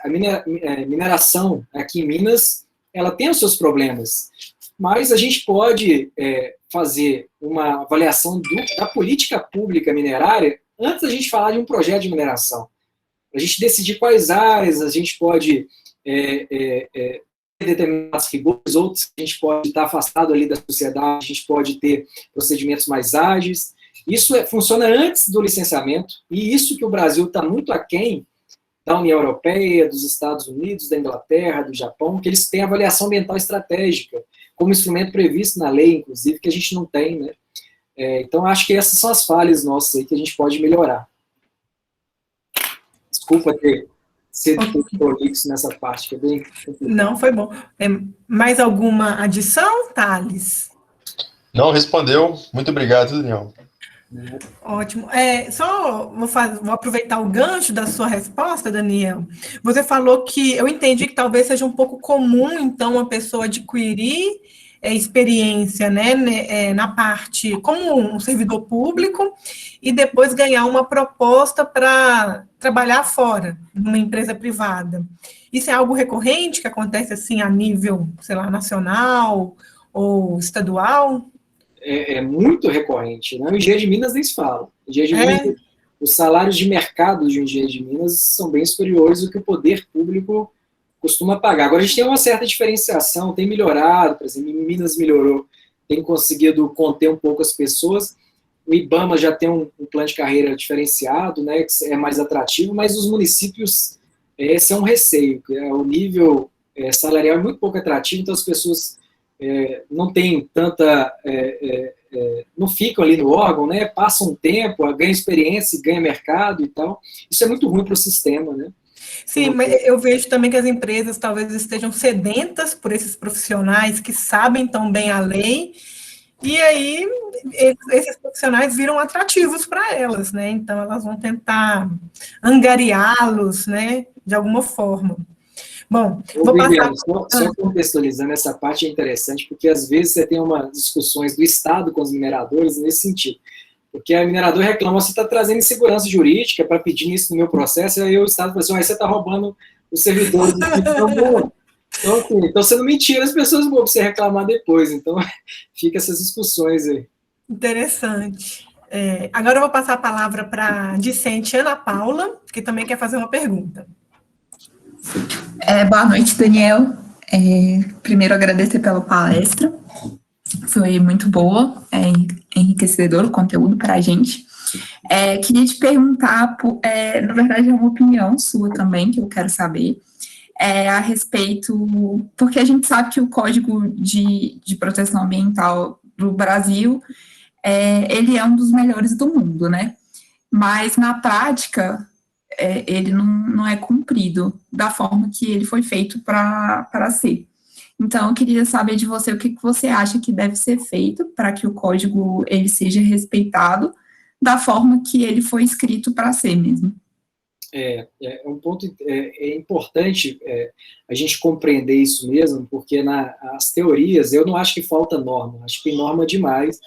a mineração aqui em Minas, ela tem os seus problemas, mas a gente pode fazer uma avaliação da política pública minerária antes da gente falar de um projeto de mineração. A gente decidir quais áreas a gente pode ter determinados rigores, outros a gente pode estar afastado ali da sociedade, a gente pode ter procedimentos mais ágeis. Isso funciona antes do licenciamento, e isso que o Brasil está muito aquém da União Europeia, dos Estados Unidos, da Inglaterra, do Japão, que eles têm avaliação ambiental estratégica, como instrumento previsto na lei, inclusive, que a gente não tem, né? Então, acho que essas são as falhas nossas aí que a gente pode melhorar. Desculpa ter sido um pouco prolixo nessa parte, que é bem complicado. Não, foi bom. Mais alguma adição, Thales? Não, respondeu. Muito obrigado, Daniel. Ótimo. Só vou aproveitar o gancho da sua resposta, Daniel. Você falou que eu entendi que talvez seja um pouco comum, então, uma pessoa adquirir experiência, né, na parte como um servidor público e depois ganhar uma proposta para trabalhar fora, numa empresa privada. Isso é algo recorrente que acontece assim a nível, sei lá, nacional ou estadual? É muito recorrente, né? O Engenheiro de Minas nem se fala. Minas, os salários de mercado de um Engenheiro de Minas são bem superiores do que o poder público costuma pagar. Agora, a gente tem uma certa diferenciação, tem melhorado, por exemplo, Minas melhorou, tem conseguido conter um pouco as pessoas, o IBAMA já tem um plano de carreira diferenciado, né, que é mais atrativo, mas os municípios, esse é um receio, o nível salarial é muito pouco atrativo, então as pessoas não têm tanta... não ficam ali no órgão, né, passam um tempo, ganham experiência, ganham mercado e tal. Isso é muito ruim para o sistema, né? Sim, mas eu vejo também que as empresas talvez estejam sedentas por esses profissionais que sabem tão bem a lei E aí, esses profissionais viram atrativos para elas, né? Então, elas vão tentar angariá-los, né? De alguma forma. Bom, vou passar... Só contextualizando essa parte é interessante, porque às vezes você tem umas discussões do Estado com os mineradores nesse sentido. Porque a mineradora reclama, você está trazendo insegurança jurídica para pedir isso no meu processo, e aí o Estado fala assim, você está roubando os servidores do então, assim, então você não me tira as pessoas boas para você reclamar depois. Então, fica essas discussões aí. Interessante. Agora eu vou passar a palavra para a discente Ana Paula, que também quer fazer uma pergunta. Boa noite, Daniel. Primeiro, agradecer pela palestra. Foi muito boa, enriquecedor o conteúdo para a gente. Queria te perguntar, na verdade é uma opinião sua também, que eu quero saber, a respeito, porque a gente sabe que o Código de Proteção Ambiental do Brasil, ele é um dos melhores do mundo, né? Mas, na prática, ele não é cumprido da forma que ele foi feito para ser. Então, eu queria saber de você o que você acha que deve ser feito para que o código ele seja respeitado da forma que ele foi escrito para ser mesmo. Um ponto importante a gente compreender isso mesmo, porque nas teorias eu não acho que falta norma, acho que tem norma demais,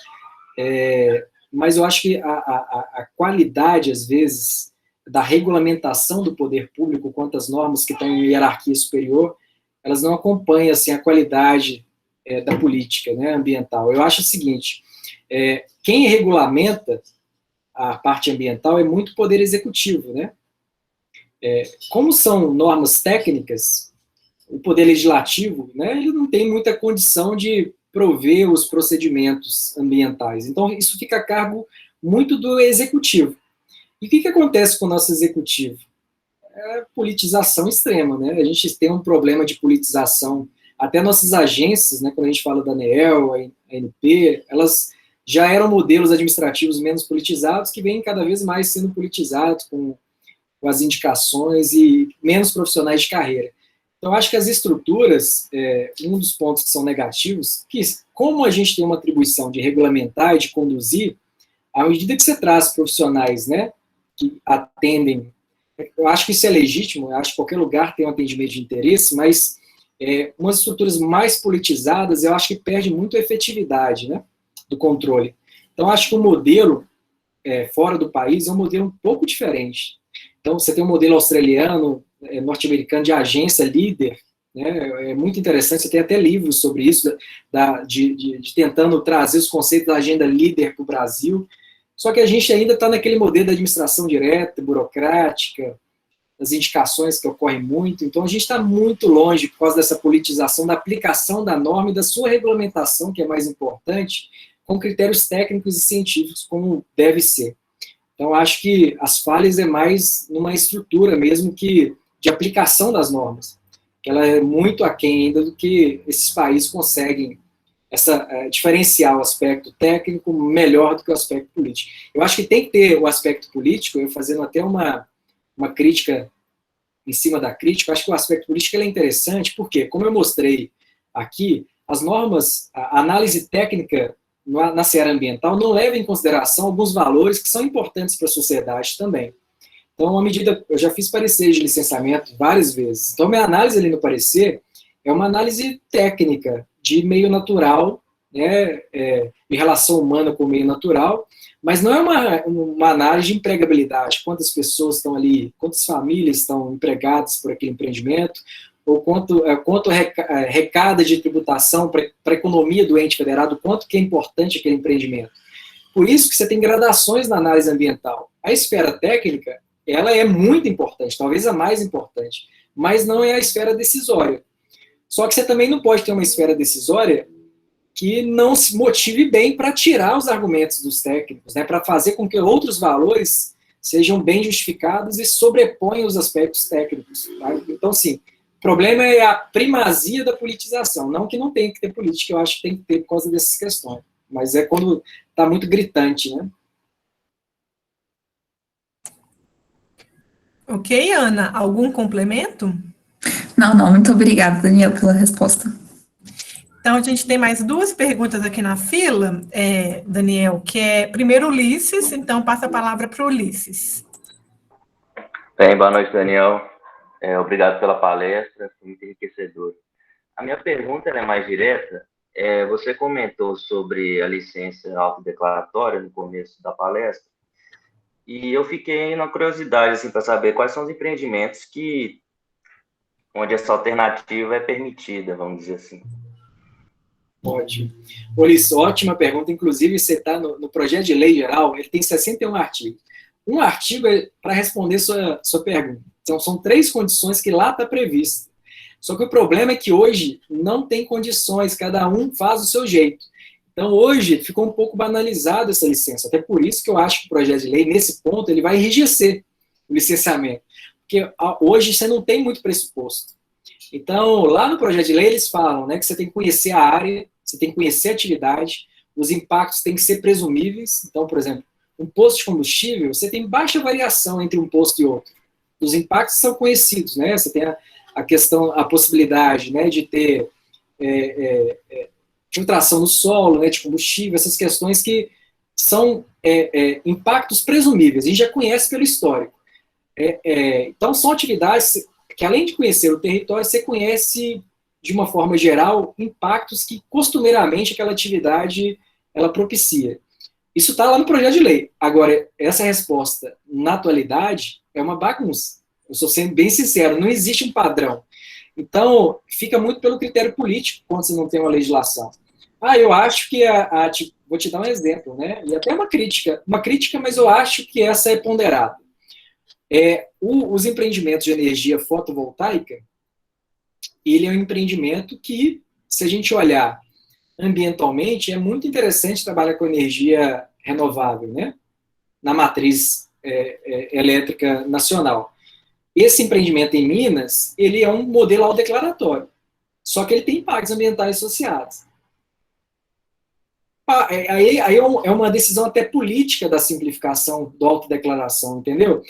mas eu acho que a qualidade, às vezes, da regulamentação do poder público quanto às normas que estão em hierarquia superior, elas não acompanham assim, a qualidade da política, né, ambiental. Eu acho o seguinte, quem regulamenta a parte ambiental é muito poder executivo, né? Como são normas técnicas, o poder legislativo, né, ele não tem muita condição de prover os procedimentos ambientais. Então, isso fica a cargo muito do executivo. E o que acontece com o nosso executivo? Politização extrema, né? A gente tem um problema de politização. Até nossas agências, né, quando a gente fala da ANEEL, a ANP, elas já eram modelos administrativos menos politizados, que vêm cada vez mais sendo politizados com as indicações e menos profissionais de carreira. Então, acho que as estruturas, um dos pontos que são negativos, que como a gente tem uma atribuição de regulamentar e de conduzir, à medida que você traz profissionais, né, que atendem, eu acho que isso é legítimo, eu acho que qualquer lugar tem um atendimento de interesse, mas umas estruturas mais politizadas, eu acho que perde muito a efetividade, né, do controle. Então, acho que o modelo fora do país é um modelo um pouco diferente. Então, você tem um modelo australiano, norte-americano de agência líder, né, é muito interessante, você tem até livros sobre isso, de tentando trazer os conceitos da agenda líder para o Brasil. Só que a gente ainda está naquele modelo da administração direta, burocrática, das indicações que ocorrem muito, então a gente está muito longe, por causa dessa politização, da aplicação da norma e da sua regulamentação, que é mais importante, com critérios técnicos e científicos, como deve ser. Então, acho que as falhas é mais numa estrutura mesmo que de aplicação das normas, que ela é muito aquém ainda do que esses países conseguem diferenciar o aspecto técnico melhor do que o aspecto político. Eu acho que tem que ter o aspecto político, eu fazendo até uma crítica em cima da crítica, eu acho que o aspecto político é interessante, porque, como eu mostrei aqui, as normas, a análise técnica na seara ambiental não leva em consideração alguns valores que são importantes para a sociedade também. Então, eu já fiz pareceres de licenciamento várias vezes. Então, minha análise ali no parecer é uma análise técnica de meio natural, né, em relação humana com o meio natural, mas não é uma análise de empregabilidade, quantas pessoas estão ali, quantas famílias estão empregadas por aquele empreendimento, ou quanto arrecada de tributação para a economia do ente federado, quanto que é importante aquele empreendimento. Por isso que você tem gradações na análise ambiental. A esfera técnica, ela é muito importante, talvez a mais importante, mas não é a esfera decisória. Só que você também não pode ter uma esfera decisória que não se motive bem para tirar os argumentos dos técnicos, né, para fazer com que outros valores sejam bem justificados e sobreponham os aspectos técnicos. Tá? Então, sim, o problema é a primazia da politização, não que não tenha que ter política, eu acho que tem que ter por causa dessas questões, mas é quando está muito gritante, né? Ok, Ana, algum complemento? Não, muito obrigada, Daniel, pela resposta. Então, a gente tem mais duas perguntas aqui na fila, Daniel, que é primeiro Ulisses, então passa a palavra para o Ulisses. Bem, boa noite, Daniel. Obrigado pela palestra, foi muito enriquecedor. A minha pergunta é mais direta. Você comentou sobre a licença autodeclaratória no começo da palestra, e eu fiquei na curiosidade assim, para saber quais são os empreendimentos onde essa alternativa é permitida, vamos dizer assim. Ótimo. Ulisses, ótima pergunta. Inclusive, você está no projeto de lei geral, ele tem 61 artigos. Um artigo é para responder sua pergunta. Então, são 3 condições que lá está previsto. Só que o problema é que hoje não tem condições, cada um faz o seu jeito. Então, hoje, ficou um pouco banalizado essa licença. Até por isso que eu acho que o projeto de lei, nesse ponto, ele vai enrijecer o licenciamento. Porque hoje você não tem muito pressuposto. Então, lá no projeto de lei, eles falam, né, que você tem que conhecer a área, você tem que conhecer a atividade, os impactos têm que ser presumíveis. Então, por exemplo, um posto de combustível, você tem baixa variação entre um posto e outro. Os impactos são conhecidos, né? Você tem a questão, a possibilidade, né, de ter filtração no solo, né, de combustível, essas questões que são impactos presumíveis, a gente já conhece pelo histórico. Então, são atividades que, além de conhecer o território, você conhece, de uma forma geral, impactos que, costumeiramente, aquela atividade ela propicia. Isso está lá no projeto de lei. Agora, essa resposta, na atualidade, é uma bagunça. Eu sou sendo bem sincero, não existe um padrão. Então, fica muito pelo critério político, quando você não tem uma legislação. Eu acho que vou te dar um exemplo, né? E até uma crítica, mas eu acho que essa é ponderada. Os empreendimentos de energia fotovoltaica, ele é um empreendimento que, se a gente olhar ambientalmente, é muito interessante trabalhar com energia renovável, né? Na matriz elétrica nacional. Esse empreendimento em Minas, ele é um modelo autodeclaratório, só que ele tem impactos ambientais associados. Aí é uma decisão até política da simplificação da autodeclaração, entendeu?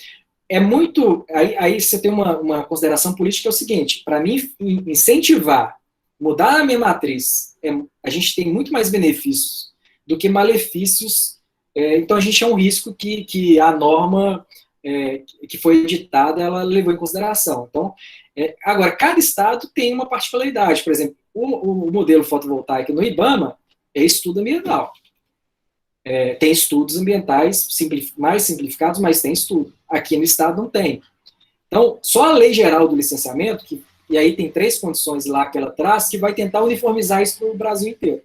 Aí você tem uma consideração política, que é o seguinte: para mim, incentivar, mudar a minha matriz, a gente tem muito mais benefícios do que malefícios, então a gente é um risco que a norma que foi editada, ela levou em consideração. Então, agora, cada estado tem uma particularidade. Por exemplo, o modelo fotovoltaico no IBAMA é estudo ambiental. Tem estudos ambientais mais simplificados, mas tem estudo. Aqui no estado não tem. Então, só a lei geral do licenciamento, e aí tem 3 condições lá que ela traz, que vai tentar uniformizar isso para o Brasil inteiro.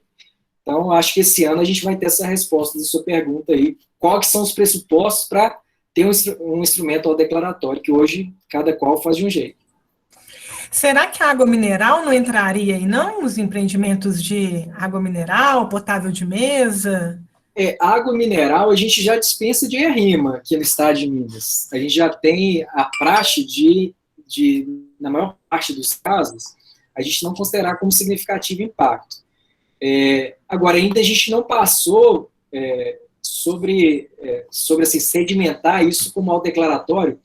Então, acho que esse ano a gente vai ter essa resposta da sua pergunta aí. Quais são os pressupostos para ter um instrumento declaratório, que hoje cada qual faz de um jeito. Será que a água mineral não entraria aí, não? Os empreendimentos de água mineral, potável de mesa? Água mineral, a gente já dispensa de ERIMA aqui no estado de Minas. A gente já tem a praxe na maior parte dos casos, a gente não considerar como significativo impacto. Agora, ainda a gente não passou sobre assim, sedimentar isso como autodeclaratório,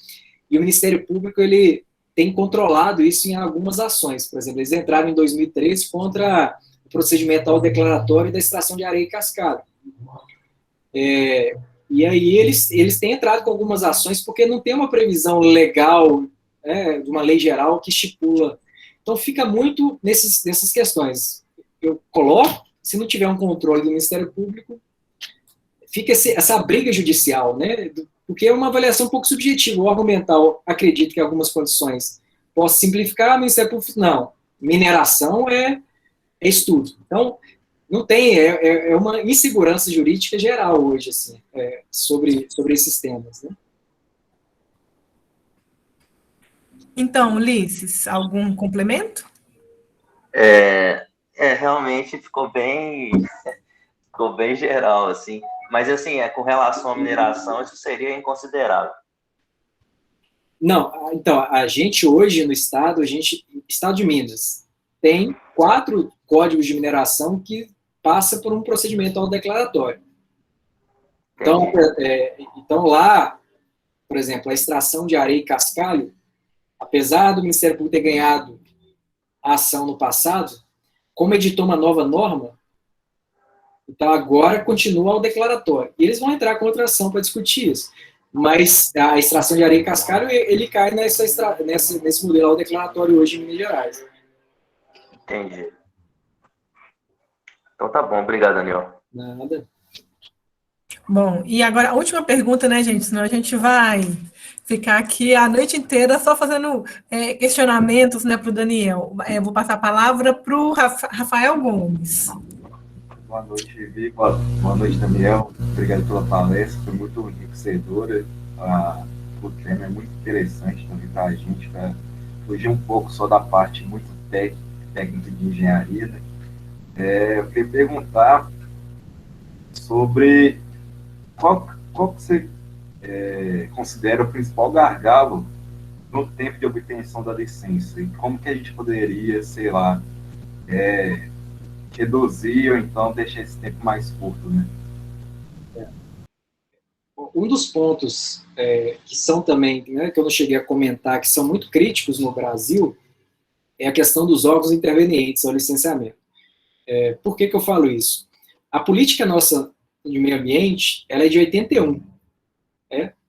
e o Ministério Público ele tem controlado isso em algumas ações. Por exemplo, eles entraram em 2013 contra o procedimento autodeclaratório da extração de areia e cascalho. E aí eles têm entrado com algumas ações porque não tem uma previsão legal, de uma lei geral que estipula. Então fica muito nessas questões. Eu coloco, se não tiver um controle do Ministério Público, fica essa briga judicial, né? Porque é uma avaliação um pouco subjetiva. O argumental acredita que em algumas condições possa simplificar, o Ministério Público não. Mineração é estudo. Então, não tem, uma insegurança jurídica geral hoje, assim, sobre esses temas, né? Então, Ulisses, algum complemento? Realmente ficou bem geral, assim. Mas, assim, com relação à mineração, isso seria inconsiderável. Não, então, a gente hoje no estado, estado de Minas, tem 4 códigos de mineração que passa por um procedimento autodeclaratório. Então, lá, por exemplo, a extração de areia e cascalho, apesar do Ministério Público ter ganhado a ação no passado, como editou uma nova norma, então agora continua o declaratório. E eles vão entrar com outra ação para discutir isso. Mas a extração de areia e cascalho, ele cai nesse modelo declaratório hoje em Minas Gerais. Entendi. Então tá bom, obrigado, Daniel. Nada. Bom, e agora a última pergunta, né, gente? Senão a gente vai ficar aqui a noite inteira só fazendo questionamentos, né, para o Daniel. Vou passar a palavra para o Rafael Gomes. Boa noite, Vico. Boa noite, Daniel. Obrigado pela palestra, foi muito enriquecedora. O tema é muito interessante também para a gente, para fugir um pouco só da parte muito técnica de engenharia, né? Eu queria perguntar sobre qual que você considera o principal gargalo no tempo de obtenção da licença, e como que a gente poderia, sei lá, reduzir ou então deixar esse tempo mais curto, né? Um dos pontos que são também, né, que eu não cheguei a comentar, que são muito críticos no Brasil, é a questão dos órgãos intervenientes ao licenciamento. Por que eu falo isso? A política nossa de meio ambiente, ela é de 81,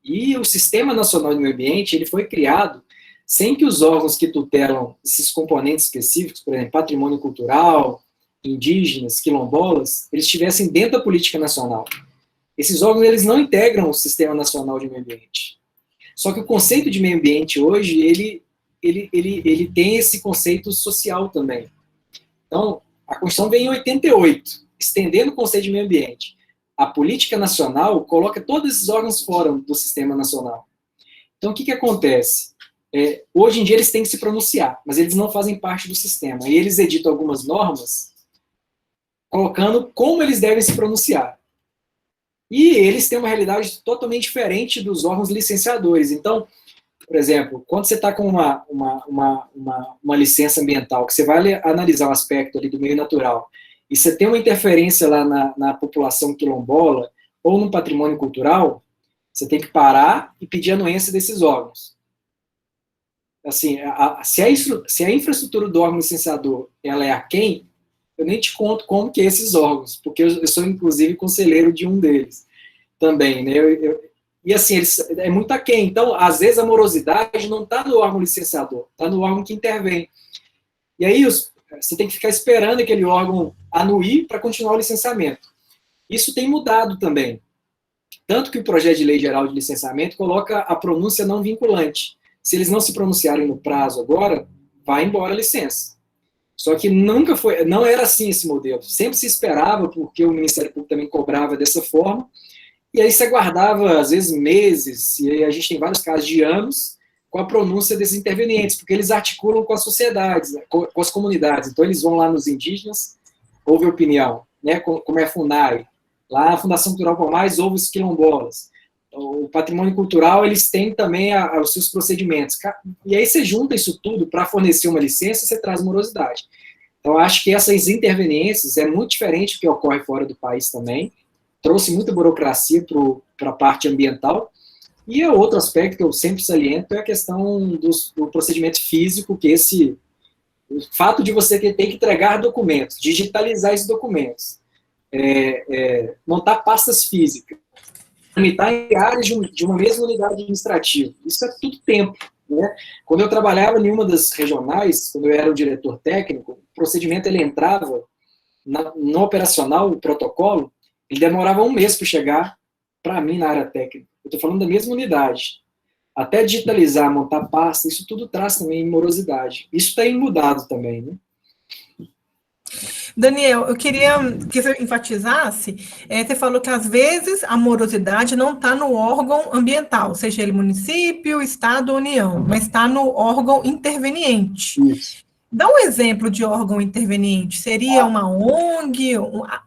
e o Sistema Nacional de Meio Ambiente, ele foi criado sem que os órgãos que tutelam esses componentes específicos, por exemplo, patrimônio cultural, indígenas, quilombolas, eles estivessem dentro da política nacional. Esses órgãos, eles não integram o Sistema Nacional de Meio Ambiente. Só que o conceito de meio ambiente hoje, ele tem esse conceito social também. Então, a Constituição vem em 88, estendendo o conceito de meio ambiente. A política nacional coloca todos esses órgãos fora do Sistema Nacional. Então, o que acontece? Hoje em dia eles têm que se pronunciar, mas eles não fazem parte do sistema. E eles editam algumas normas colocando como eles devem se pronunciar. E eles têm uma realidade totalmente diferente dos órgãos licenciadores. Então, por exemplo, quando você está com uma licença ambiental, que você vai analisar o aspecto ali do meio natural, e você tem uma interferência lá na população quilombola, ou no patrimônio cultural, você tem que parar e pedir a anuência desses órgãos. Assim, se a infraestrutura do órgão licenciador ela é aquém, eu nem te conto como que é esses órgãos, porque eu sou, inclusive, conselheiro de um deles também, né? E assim, é muito aquém. Então, às vezes, a morosidade não está no órgão licenciador, está no órgão que intervém. E aí, você tem que ficar esperando aquele órgão anuir para continuar o licenciamento. Isso tem mudado também. Tanto que o projeto de lei geral de licenciamento coloca a pronúncia não vinculante. Se eles não se pronunciarem no prazo agora, vai embora a licença. Só que não era assim esse modelo. Sempre se esperava, porque o Ministério Público também cobrava dessa forma, e aí se aguardava, às vezes, meses, e a gente tem vários casos de anos, com a pronúncia desses intervenientes, porque eles articulam com as sociedades, com as comunidades. Então, eles vão lá nos indígenas, ouvem opinião, né, como é a FUNAI. Lá, a Fundação Cultural por Mais ouve os quilombolas. O patrimônio cultural, eles têm também os seus procedimentos. E aí você junta isso tudo para fornecer uma licença, você traz morosidade. Então, acho que essas interveniências é muito diferente do que ocorre fora do país também. Trouxe muita burocracia para a parte ambiental. E outro aspecto que eu sempre saliento é a questão do procedimento físico, que o fato de você ter que entregar documentos, digitalizar esses documentos, montar pastas físicas, limitar em áreas de uma mesma unidade administrativa. Isso é tudo tempo, né? Quando eu trabalhava em uma das regionais, quando eu era o diretor técnico, o procedimento ele entrava no operacional, o protocolo, ele demorava um mês para chegar para mim na área técnica. Eu estou falando da mesma unidade. Até digitalizar, montar pasta, isso tudo traz também morosidade. Isso tem mudado também, né? Daniel, eu queria que você enfatizasse, você falou que às vezes a morosidade não está no órgão ambiental, seja ele município, estado ou União, mas está no órgão interveniente. Isso. Dá um exemplo de órgão interveniente, seria uma ONG,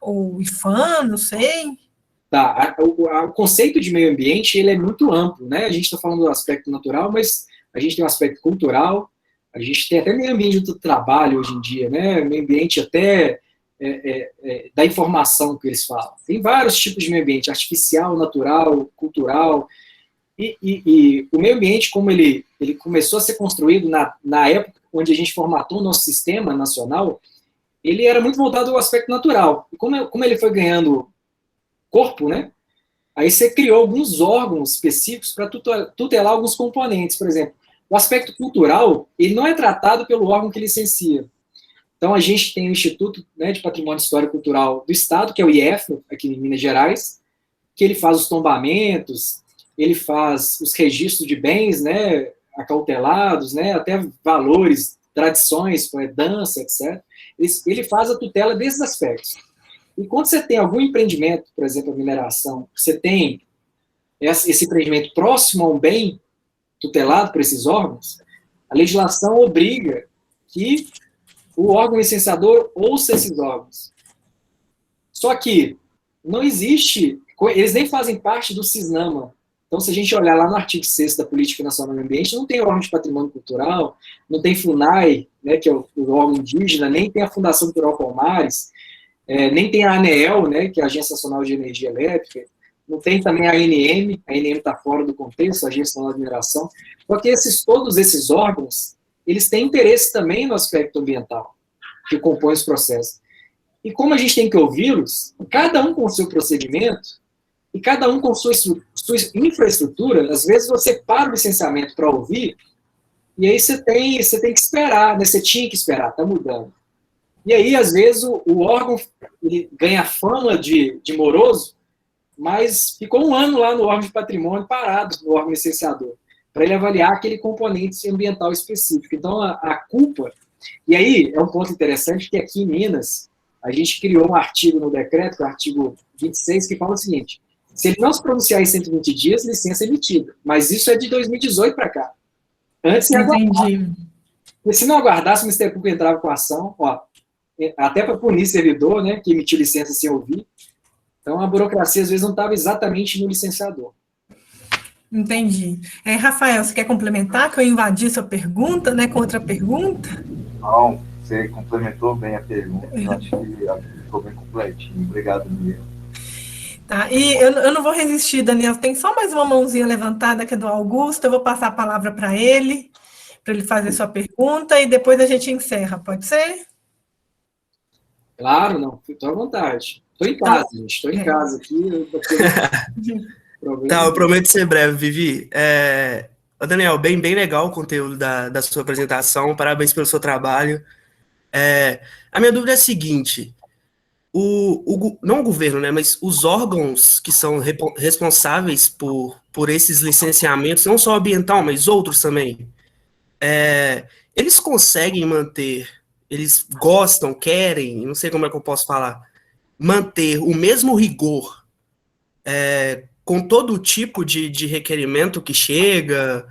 o IFAM, não sei? Tá, o conceito de meio ambiente ele é muito amplo, né? A gente está falando do aspecto natural, mas a gente tem um aspecto cultural, a gente tem até meio ambiente do trabalho hoje em dia, né? Meio ambiente até da informação que eles falam. Tem vários tipos de meio ambiente, artificial, natural, cultural. E o meio ambiente, como ele começou a ser construído na época onde a gente formatou o nosso sistema nacional, ele era muito voltado ao aspecto natural. E como ele foi ganhando corpo, né? Aí você criou alguns órgãos específicos para tutelar alguns componentes. Por exemplo, o aspecto cultural, ele não é tratado pelo órgão que licencia. Então, a gente tem o Instituto, né, de Patrimônio Histórico e Cultural do Estado, que é o IEF, aqui em Minas Gerais, que ele faz os tombamentos, ele faz os registros de bens, né, acautelados, né, até valores, tradições, dança, etc. Ele faz a tutela desses aspectos. E quando você tem algum empreendimento, por exemplo, a mineração, você tem esse empreendimento próximo a um bem tutelado por esses órgãos, a legislação obriga que o órgão licenciador ouça esses órgãos. Só que não existe, eles nem fazem parte do CISNAMA. Então, se a gente olhar lá no artigo 6º da Política Nacional do Meio Ambiente, não tem órgão de patrimônio cultural, não tem FUNAI, né, que é o órgão indígena, nem tem a Fundação Cultural Palmares, nem tem a ANEEL, né, que é a Agência Nacional de Energia Elétrica, não tem também a ANM está fora do contexto, a Agência Nacional de Mineração, porque todos esses órgãos, eles têm interesse também no aspecto ambiental, que compõe os processos. E como a gente tem que ouvi-los, cada um com o seu procedimento, e cada um com sua infraestrutura, às vezes você para o licenciamento para ouvir, e aí você tem que esperar, né? Você tinha que esperar, está mudando. E aí, às vezes, o órgão ele ganha fama de moroso, mas ficou um ano lá no órgão de patrimônio parado, no órgão licenciador, para ele avaliar aquele componente ambiental específico. Então, a culpa... E aí, é um ponto interessante que aqui em Minas, a gente criou um artigo no decreto, que é o artigo 26, que fala o seguinte: se ele não se pronunciar em 120 dias, licença é emitida. Mas isso é de 2018 para cá. Antes de aguardar. E se não aguardasse, o Ministério Público entrava com ação, até para punir servidor, né, que emitiu licença sem ouvir. Então, a burocracia, às vezes, não estava exatamente no licenciador. Entendi. Rafael, você quer complementar, que eu invadi sua pergunta, né, com outra pergunta? Não, você complementou bem a pergunta, eu acho que ficou bem completinho. Obrigado, Miguel. Tá, e eu não vou resistir, Daniel, tem só mais uma mãozinha levantada, que é do Augusto, eu vou passar a palavra para ele fazer sua pergunta, e depois a gente encerra, pode ser? Claro, não, estou à vontade. Estou em casa, gente, estou em casa aqui. Tá, eu prometo ser breve, Vivi. Daniel, bem legal o conteúdo da sua apresentação, parabéns pelo seu trabalho. A minha dúvida é a seguinte: não o governo, né, mas os órgãos que são responsáveis por esses licenciamentos, não só ambiental, mas outros também, eles conseguem manter, eles gostam, querem, não sei como é que eu posso falar, manter o mesmo rigor com todo tipo de requerimento que chega,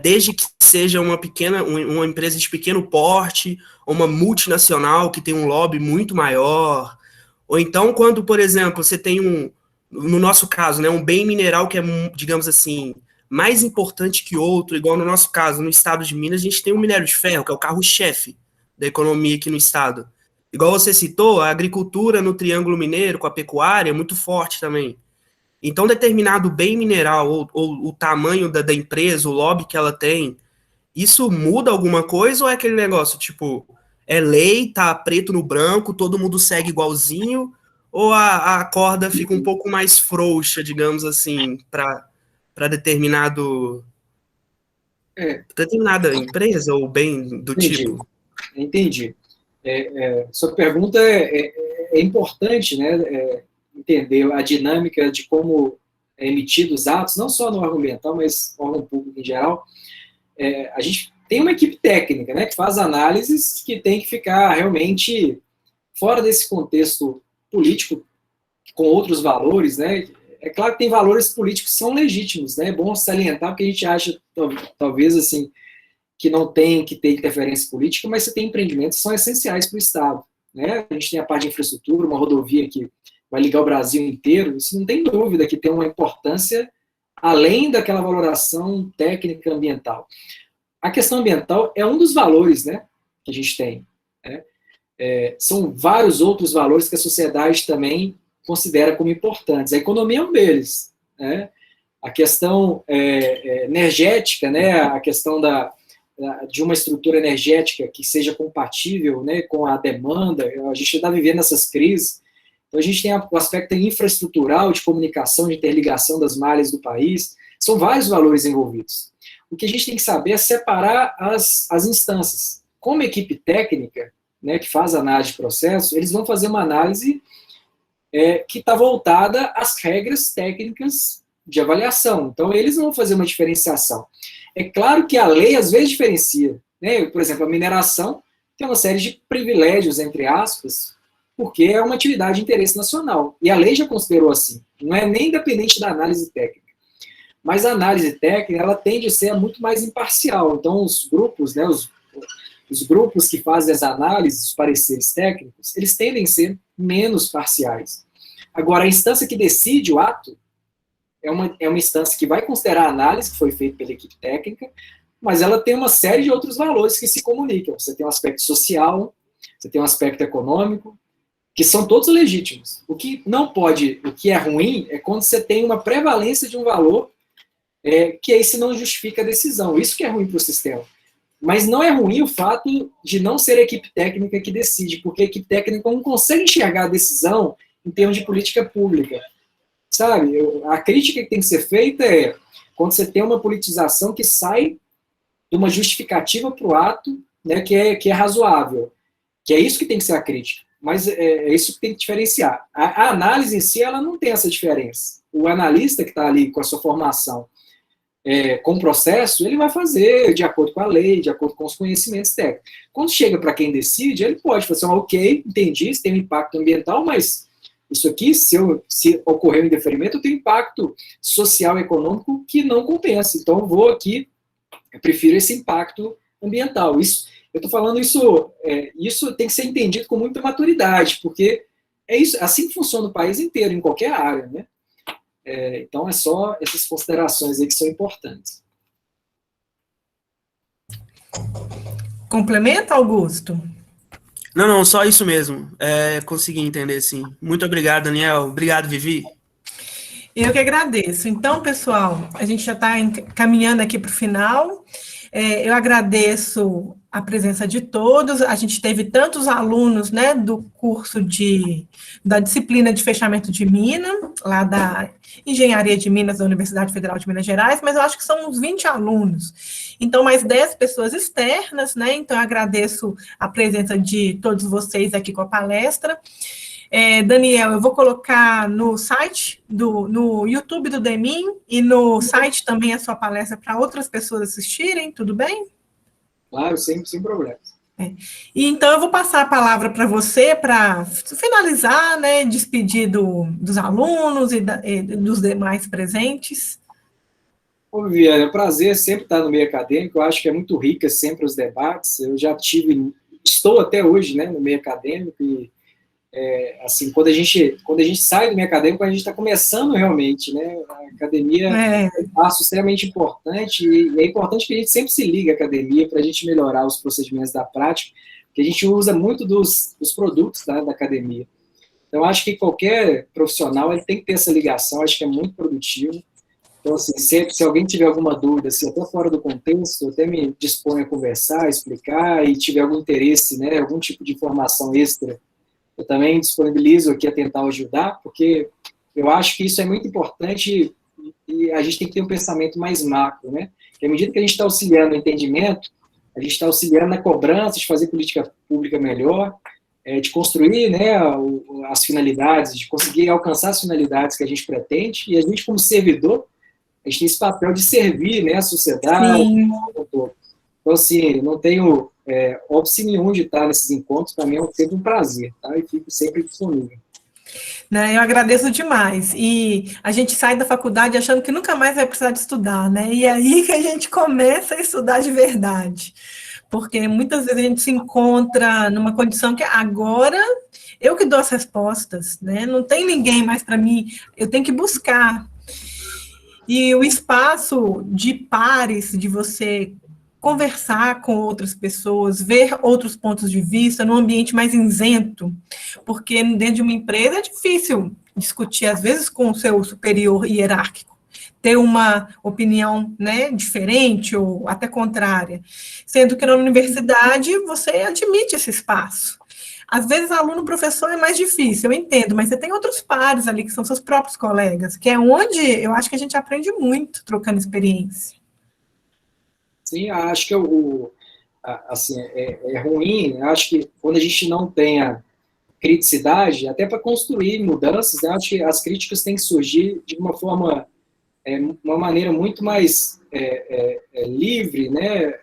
desde que seja uma empresa de pequeno porte, ou uma multinacional que tem um lobby muito maior, ou então quando, por exemplo, você tem no nosso caso, né, um bem mineral que é, digamos assim, mais importante que outro, igual no nosso caso, no estado de Minas, a gente tem o minério de ferro, que é o carro-chefe da economia aqui no estado. Igual você citou, a agricultura no Triângulo Mineiro, com a pecuária, é muito forte também. Então, determinado bem mineral, ou o tamanho da empresa, o lobby que ela tem, isso muda alguma coisa, ou é aquele negócio, tipo, é lei, tá preto no branco, todo mundo segue igualzinho, ou a corda fica um pouco mais frouxa, digamos assim, para determinada empresa ou bem do tipo? Entendi. Sua pergunta é importante, né? Entender a dinâmica de como é emitido os atos, não só no órgão ambiental, mas no órgão público em geral. A gente tem uma equipe técnica, né, que faz análises que tem que ficar realmente fora desse contexto político, com outros valores, né? É claro que tem valores políticos que são legítimos, né? É bom salientar, porque a gente acha, talvez, assim, que não tem que ter interferência política, mas você tem empreendimentos que são essenciais para o Estado, né? A gente tem a parte de infraestrutura, uma rodovia que vai ligar o Brasil inteiro, isso não tem dúvida que tem uma importância além daquela valoração técnica ambiental. A questão ambiental é um dos valores, né, que a gente tem, né? São vários outros valores que a sociedade também considera como importantes. A economia é um deles, né? A questão energética, né, a questão de uma estrutura energética que seja compatível, né, com a demanda. A gente está vivendo essas crises. Então, a gente tem o aspecto infraestrutural, de comunicação, de interligação das malhas do país. São vários valores envolvidos. O que a gente tem que saber é separar as instâncias. Como equipe técnica, né, que faz análise de processo, eles vão fazer uma análise que está voltada às regras técnicas de avaliação. Então, eles vão fazer uma diferenciação. É claro que a lei, às vezes, diferencia. Né? Por exemplo, a mineração tem uma série de privilégios, entre aspas, porque é uma atividade de interesse nacional. E a lei já considerou assim. Não é nem independente da análise técnica. Mas a análise técnica, ela tende a ser muito mais imparcial. Então, os grupos, né, os grupos que fazem as análises, os pareceres técnicos, eles tendem a ser menos parciais. Agora, a instância que decide o ato é uma instância que vai considerar a análise que foi feita pela equipe técnica, mas ela tem uma série de outros valores que se comunicam. Você tem um aspecto social, você tem um aspecto econômico, que são todos legítimos. O que não pode, o que é ruim, é quando você tem uma prevalência de um valor que aí se não justifica a decisão. Isso que é ruim para o sistema. Mas não é ruim o fato de não ser a equipe técnica que decide, porque a equipe técnica não consegue enxergar a decisão em termos de política pública. Sabe? A crítica que tem que ser feita é quando você tem uma politização que sai de uma justificativa para o ato, né, que é razoável. Que é isso que tem que ser a crítica. Mas é isso que tem que diferenciar. A análise em si, ela não tem essa diferença. O analista que está ali com a sua formação com o processo, ele vai fazer de acordo com a lei, de acordo com os conhecimentos técnicos. Quando chega para quem decide, ele pode fazer ok, entendi, isso tem um impacto ambiental, mas isso aqui, se ocorrer um indeferimento, tem um impacto social e econômico que não compensa. Então, eu prefiro esse impacto ambiental. Isso, eu estou falando isso tem que ser entendido com muita maturidade, porque é isso, assim que funciona o país inteiro, em qualquer área, né? Então, é só essas considerações aí que são importantes. Complementa, Augusto? Não, só isso mesmo. Consegui entender, sim. Muito obrigado, Daniel. Obrigado, Vivi. Eu que agradeço. Então, pessoal, a gente já está caminhando aqui para o final. Eu agradeço a presença de todos. A gente teve tantos alunos, né, do curso da disciplina de fechamento de mina, lá da Engenharia de Minas da Universidade Federal de Minas Gerais, mas eu acho que são uns 20 alunos. Então, mais 10 pessoas externas, né? Então, eu agradeço a presença de todos vocês aqui com a palestra. Daniel, eu vou colocar no site, no YouTube do DEMIN e no site também a sua palestra para outras pessoas assistirem, tudo bem? Claro, sem problemas. E então, eu vou passar a palavra para você para finalizar, né, despedir dos alunos e dos demais presentes. Ô, Viviane, é um prazer sempre estar no meio acadêmico, eu acho que é muito rica sempre os debates, eu já estou até hoje, né, no meio acadêmico, e assim, quando a gente sai do meio acadêmico, a gente está começando realmente, né, a academia é um passo extremamente importante, e é importante que a gente sempre se ligue à academia para a gente melhorar os procedimentos da prática, porque a gente usa muito dos produtos da academia. Então, acho que qualquer profissional ele tem que ter essa ligação, acho que é muito produtivo. Então, assim, se alguém tiver alguma dúvida, se até fora do contexto, eu até me disponho a conversar, explicar, e tiver algum interesse, né, algum tipo de informação extra, eu também disponibilizo aqui a tentar ajudar, porque eu acho que isso é muito importante e a gente tem que ter um pensamento mais macro, né? Porque à medida que a gente está auxiliando no entendimento, a gente está auxiliando na cobrança de fazer política pública melhor, de construir, né, as finalidades, de conseguir alcançar as finalidades que a gente pretende, e a gente, como servidor, a gente tem esse papel de servir, né, a sociedade. Sim. Então, assim, não tenho óbice nenhum de estar nesses encontros, para mim é sempre um prazer, tá? E fico sempre disponível. Eu agradeço demais. E a gente sai da faculdade achando que nunca mais vai precisar de estudar, né? E é aí que a gente começa a estudar de verdade. Porque muitas vezes a gente se encontra numa condição que agora eu que dou as respostas, né? Não tem ninguém mais para mim, eu tenho que buscar. E o espaço de pares, de você conversar com outras pessoas, ver outros pontos de vista num ambiente mais isento, porque dentro de uma empresa é difícil discutir, às vezes, com o seu superior hierárquico. ter uma opinião, né, diferente ou até contrária, sendo que na universidade você admite esse espaço. Às vezes, aluno-professor é mais difícil, eu entendo, mas você tem outros pares ali, que são seus próprios colegas, que é onde eu acho que a gente aprende muito trocando experiência. Sim, acho que assim, é ruim, né? Acho que quando a gente não tem a criticidade, até para construir mudanças, né? Acho que as críticas têm que surgir de uma forma, uma maneira muito mais livre, né?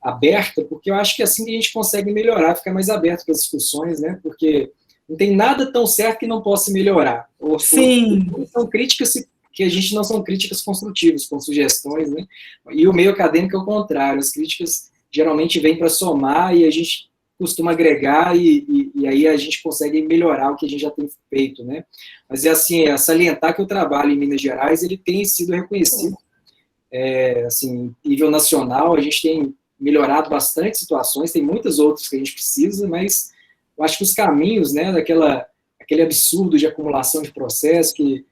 Aberta, porque eu acho que assim que a gente consegue melhorar, ficar mais aberto para as discussões, né? Porque não tem nada tão certo que não possa melhorar. Sim. São críticas que a gente não são críticas construtivas, com sugestões, né? E o meio acadêmico é o contrário, as críticas geralmente vêm para somar e a gente costuma agregar e aí a gente consegue melhorar o que a gente já tem feito, né? Mas é assim, é salientar que o trabalho em Minas Gerais, ele tem sido reconhecido, assim, nível nacional, a gente tem melhorado bastante situações, tem muitas outras que a gente precisa, mas eu acho que os caminhos, né, aquele absurdo de acumulação de processo que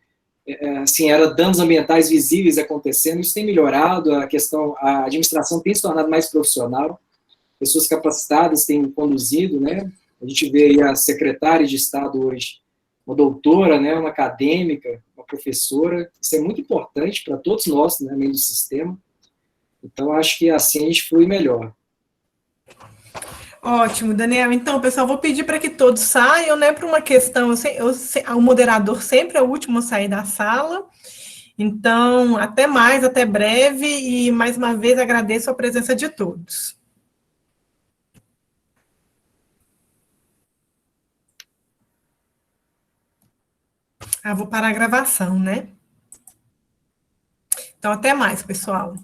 assim, era danos ambientais visíveis acontecendo, isso tem melhorado, a administração tem se tornado mais profissional, pessoas capacitadas têm conduzido, né, a gente vê aí a secretária de Estado hoje, uma doutora, né, uma acadêmica, uma professora, isso é muito importante para todos nós, né, meio do sistema, então acho que assim a gente flui melhor. Ótimo, Daniel. Então, pessoal, vou pedir para que todos saiam, né, para uma questão, o moderador sempre é o último a sair da sala. Então, até mais, até breve, e mais uma vez agradeço a presença de todos. Vou parar a gravação, né? Então, até mais, pessoal.